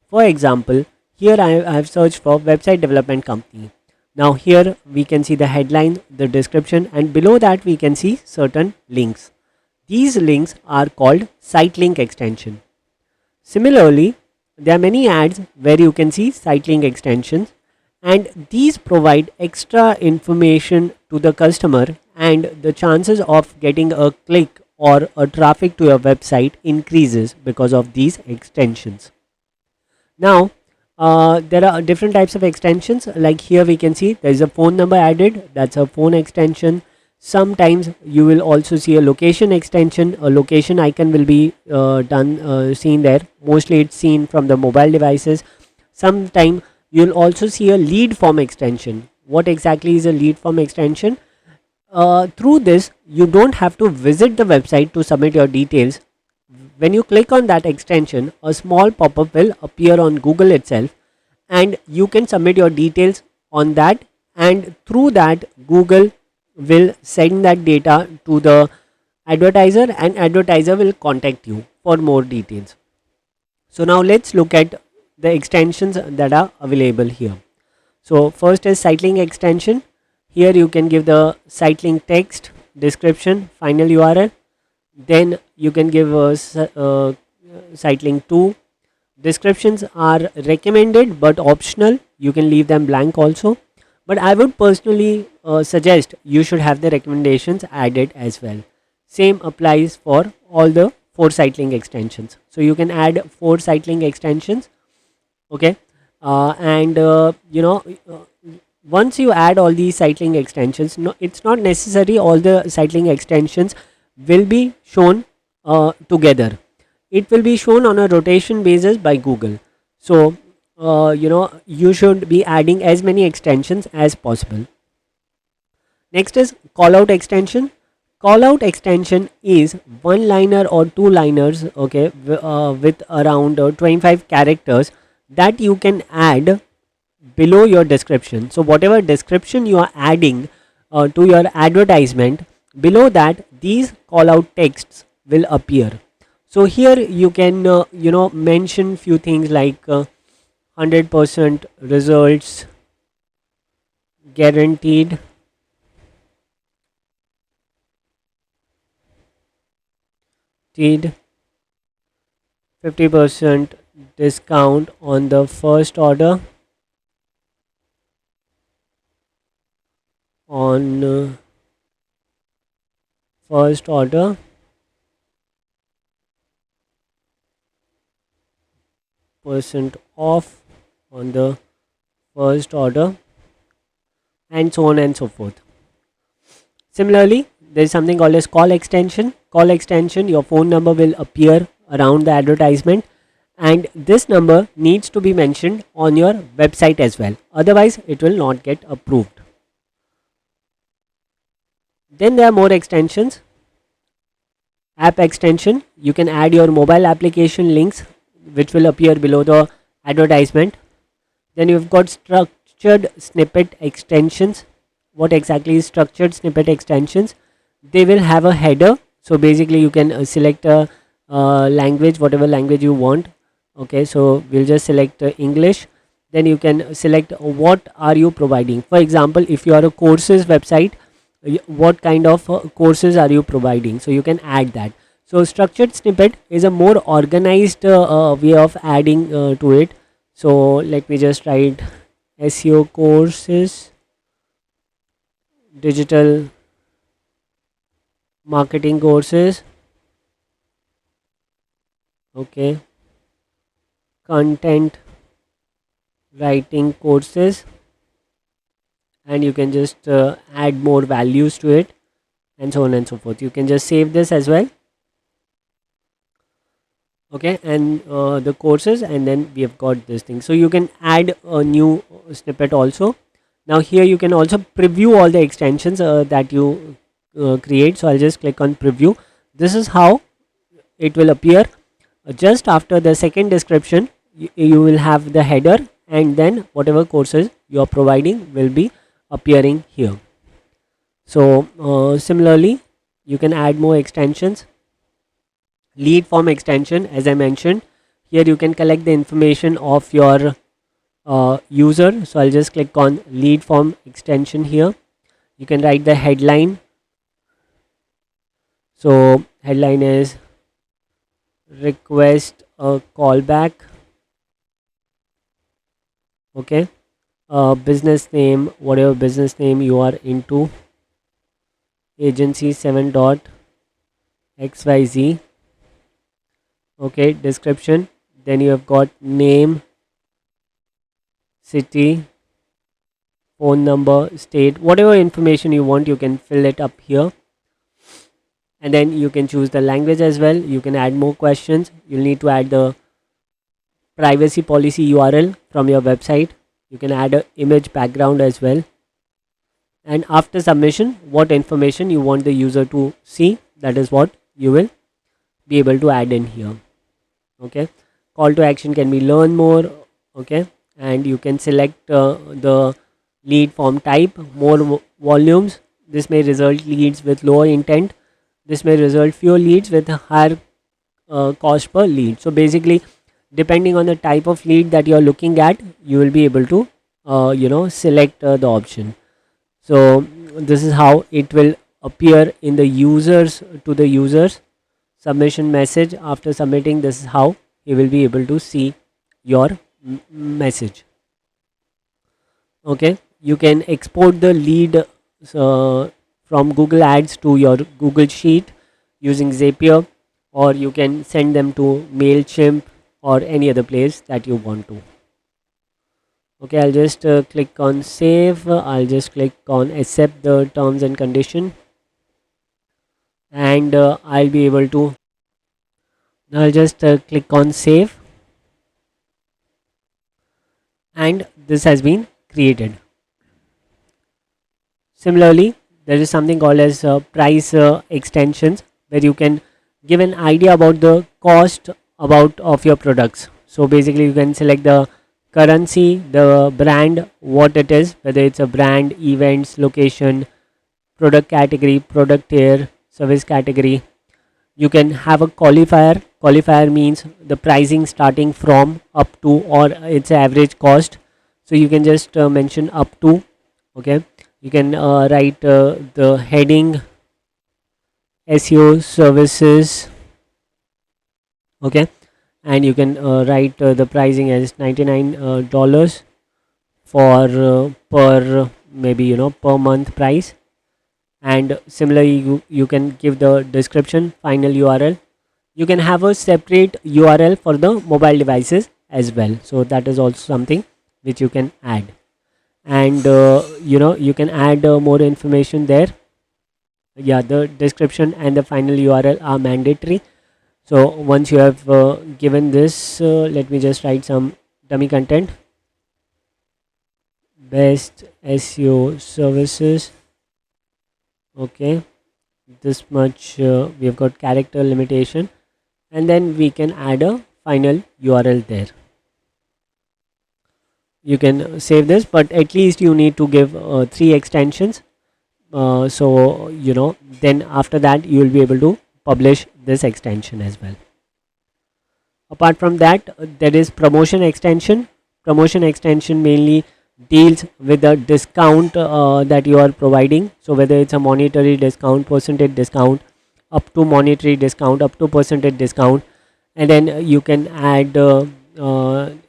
Speaker 2: For example, here I have searched for website development company. Now here we can see the headline, the description, and below that we can see certain links. These links are called site link extension. Similarly, there are many ads where you can see site link extensions, and these provide extra information to the customer, and the chances of getting a click or a traffic to your website increases because of these extensions. Now there are different types of extensions. Like here we can see there is a phone number added, that's a phone extension. Sometimes you will also see a location extension. A location icon will be seen there. Mostly it's seen from the mobile devices. Sometimes you'll also see a lead form extension. What exactly is a lead form extension? Through this, you don't have to visit the website to submit your details. When you click on that extension, a small pop-up will appear on Google itself, and you can submit your details on that, and through that Google will send that data to the advertiser, and advertiser will contact you for more details. So now let's look at the extensions that are available here. So first is site link extension. Here you can give the site link text, description, final URL. Then you can give a site link to. Descriptions are recommended but optional. You can leave them blank also. But I would personally suggest you should have the recommendations added as well. Same applies for all the 4 site link extensions. So you can add 4 site link extensions. Okay. And once you add all these site link extensions, no, it's not necessary all the site link extensions will be shown together. It will be shown on a rotation basis by Google. So you should be adding as many extensions as possible. Next is call out extension. Call out extension is one liner or two liners, okay, with around 25 characters that you can add below your description. So whatever description you are adding to your advertisement, below that these call out texts will appear. So here you can mention few things like 100% results guaranteed 50% discount on the on first order percent off on the first order, and so on and so forth. Similarly, there is something called as call extension. Call extension, your phone number will appear around the advertisement, and this number needs to be mentioned on your website as well. Otherwise, it will not get approved. Then there are more extensions. App extension, you can add your mobile application links which will appear below the advertisement. Then you've got structured snippet extensions. What exactly is structured snippet extensions? They will have a header. So basically you can select a language, whatever language you want. Okay, so we'll just select English. Then you can select what are you providing. For example, if you are a courses website, what kind of courses are you providing, so you can add that. So structured snippet is a more organized way of adding to it. So let me just write SEO courses, digital marketing courses, okay, content writing courses, and you can just add more values to it, and so on and so forth. You can just save this as well. Okay, and the courses, and then we have got this thing. So you can add a new snippet also. Now here you can also preview all the extensions that you create. So I'll just click on preview. This is how it will appear. Just after the second description, you will have the header, and then whatever courses you are providing will be appearing here. So similarly, you can add more extensions. Lead form extension, as I mentioned, here you can collect the information of your user. So I'll just click on lead form extension here. You can write the headline. So headline is request a callback. Okay, business name, whatever business name you are into, agency 7.xyz. Okay, description, then you have got name, city, phone number, state, whatever information you want, you can fill it up here. And then you can choose the language as well. You can add more questions. You'll need to add the privacy policy URL from your website. You can add an image background as well. And after submission, what information you want the user to see, that is what you will be able to add in here. Okay, call to action can be learn more. Okay, and you can select the lead form type, more volumes. This may result leads with lower intent. This may result fewer leads with a higher cost per lead. So basically, depending on the type of lead that you are looking at, you will be able to select the option. So this is how it will appear in the users, to the users submission message. After submitting, this is how you will be able to see your message. Okay, you can export the lead from Google Ads to your Google Sheet using Zapier, or you can send them to MailChimp or any other place that you want to. Okay, I'll just click on save. I'll just click on accept the terms and condition, and I'll be able to, I'll just click on save, and this has been created. Similarly, there is something called as price extensions, where you can give an idea about the cost of your products. So basically you can select the currency, the brand, what it is, whether it's a brand, events, location, product category, product tier, service category. You can have a qualifier means the pricing starting from, up to, or its average cost. So you can just mention up to. Okay, you can write the heading SEO services. Okay, and you can write the pricing as $99 for per maybe per month price. And similarly, you can give the description, final URL. You can have a separate URL for the mobile devices as well, so that is also something which you can add. And you can add more information there. Yeah, the description and the final URL are mandatory. So once you have given this, let me just write some dummy content. Best SEO services. Okay, this much we have got character limitation, and then we can add a final URL there. You can save this, but at least you need to give 3 extensions. So then after that you will be able to publish this extension as well. Apart from that, there is promotion extension. Promotion extension mainly deals with the discount that you are providing. So whether it's a monetary discount, percentage discount, up to monetary discount, up to percentage discount, and then you can add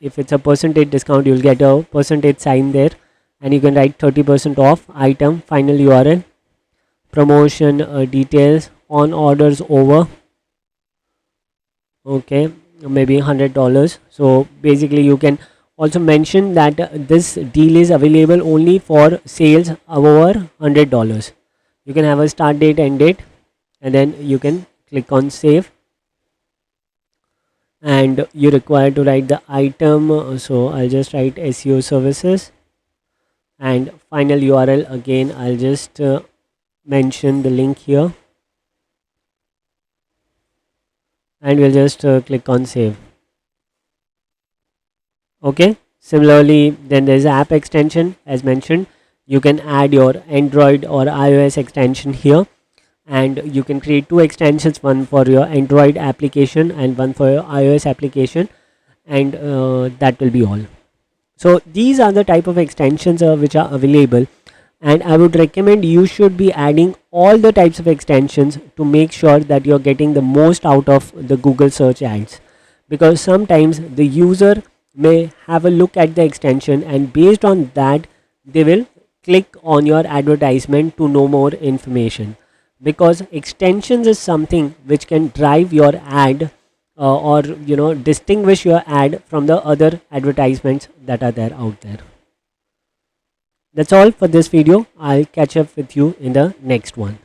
Speaker 2: if it's a percentage discount, you'll get a percentage sign there, and you can write 30% off item, final URL, promotion details on orders over, okay, maybe $100. So basically you can also mention that this deal is available only for sales over $100. You can have a start date, end date, and then you can click on save. And you require to write the item, so I'll just write SEO services, and final URL again I'll just mention the link here, and we'll just click on save. Okay, similarly then there's app extension. As mentioned, you can add your Android or iOS extension here, and you can create 2 extensions, one for your Android application and one for your iOS application, and that will be all. So these are the type of extensions which are available, and I would recommend you should be adding all the types of extensions to make sure that you're getting the most out of the Google search ads, because sometimes the user may have a look at the extension, and based on that they will click on your advertisement to know more information, because extensions is something which can drive your ad or distinguish your ad from the other advertisements that are there out there. That's all for this video. I'll catch up with you in the next one.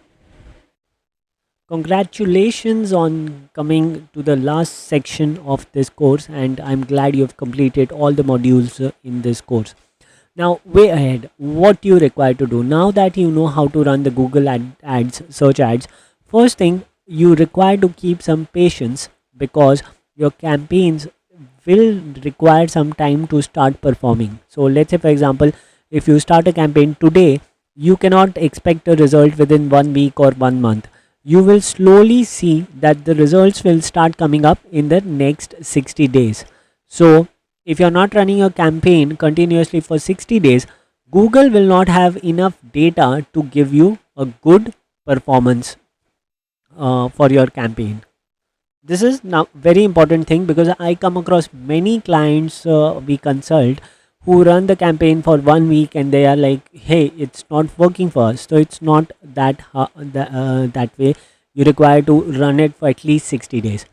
Speaker 2: Congratulations on coming to the last section of this course, and I'm glad you've completed all the modules in this course. Now, way ahead, what you require to do now that you know how to run the Google ads, search ads. First thing, you require to keep some patience, because your campaigns will require some time to start performing. So let's say for example, if you start a campaign today, you cannot expect a result within 1 week or 1 month. You will slowly see that the results will start coming up in the next 60 days. So if you're not running a campaign continuously for 60 days, Google will not have enough data to give you a good performance for your campaign. This is now very important thing, because I come across many clients we consult who run the campaign for 1 week and they are like, hey, it's not working for us. So it's not that way. You require to run it for at least 60 days.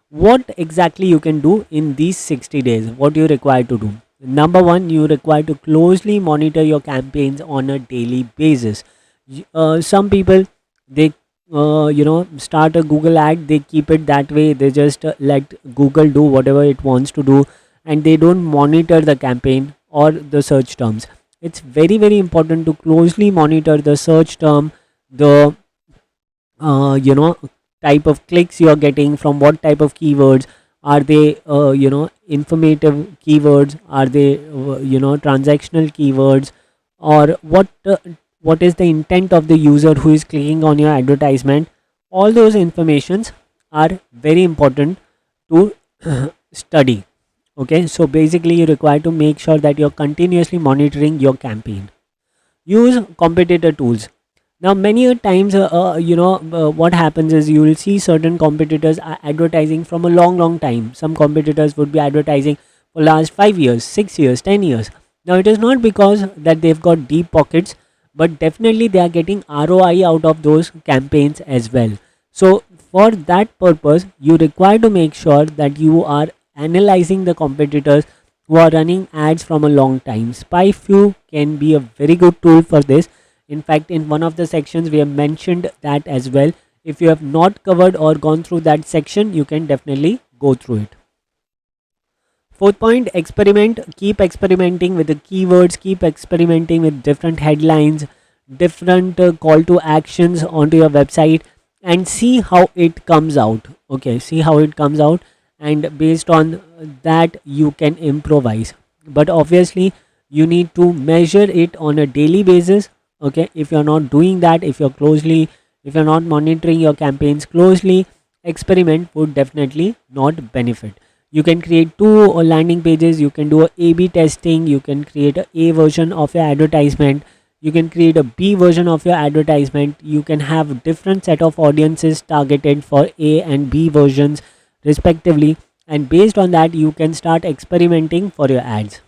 Speaker 2: What exactly you can do in these 60 days? What you require to do? Number one, you require to closely monitor your campaigns on a daily basis. Some people, they start a Google ad, they keep it that way, they just let Google do whatever it wants to do, and they don't monitor the campaign or the search terms. It's very very important to closely monitor the search term, the you know type of clicks you are getting, from what type of keywords. Are they informative keywords, are they transactional keywords, or what is the intent of the user who is clicking on your advertisement? All those informations are very important to study. Okay, so basically you require to make sure that you're continuously monitoring your campaign. use competitor tools. Now many a times what happens is you will see certain competitors are advertising from a long time. Some competitors would be advertising for last 5 years, 6 years, 10 years. Now it is not because that they've got deep pockets, but definitely they are getting ROI out of those campaigns as well. So for that purpose, you require to make sure that you are analyzing the competitors who are running ads from a long time. SpyFew can be a very good tool for this. In fact, in one of the sections we have mentioned that as well. If you have not covered or gone through that section, you can definitely go through it. Fourth point, experiment. Keep experimenting with the keywords, keep experimenting with different headlines, different call to actions onto your website, and see how it comes out. Okay, see how it comes out, and based on that, you can improvise. But obviously, you need to measure it on a daily basis. Okay, if you're not doing that, if you're not monitoring your campaigns closely, experiment would definitely not benefit. You can create two landing pages, you can do a A/B testing, you can create a version of your advertisement, you can create a B version of your advertisement, you can have different set of audiences targeted for A and B versions respectively, and based on that you can start experimenting for your ads.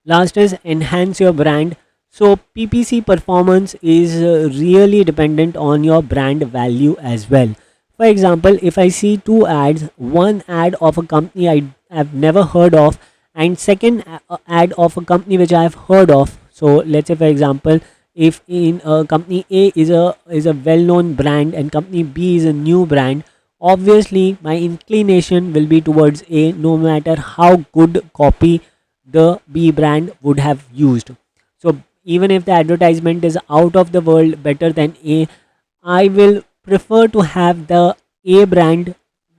Speaker 2: Last is enhance your brand. So PPC performance is really dependent on your brand value as well. For example, if I see two ads, one ad of a company I have never heard of, and second ad of a company which I have heard of. So let's say for example, if in company A is a well-known brand and company B is a new brand, obviously my inclination will be towards A, no matter how good copy the B brand would have used. So even if the advertisement is out of the world better than A, I will prefer to have the A brand,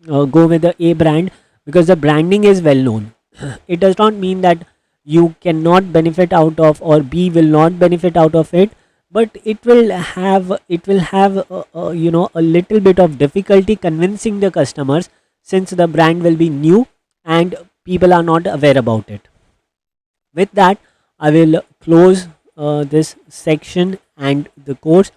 Speaker 2: go with the A brand, because the branding is well known. It does not mean that you cannot benefit out of, or B will not benefit out of it, but it will have a little bit of difficulty convincing the customers, since the brand will be new and people are not aware about it. With that, I will close this section and the course.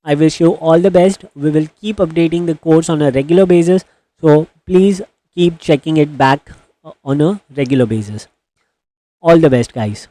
Speaker 2: I wish you all the best. We will keep updating the course on a regular basis, so please keep checking it back on a regular basis. All the best, guys.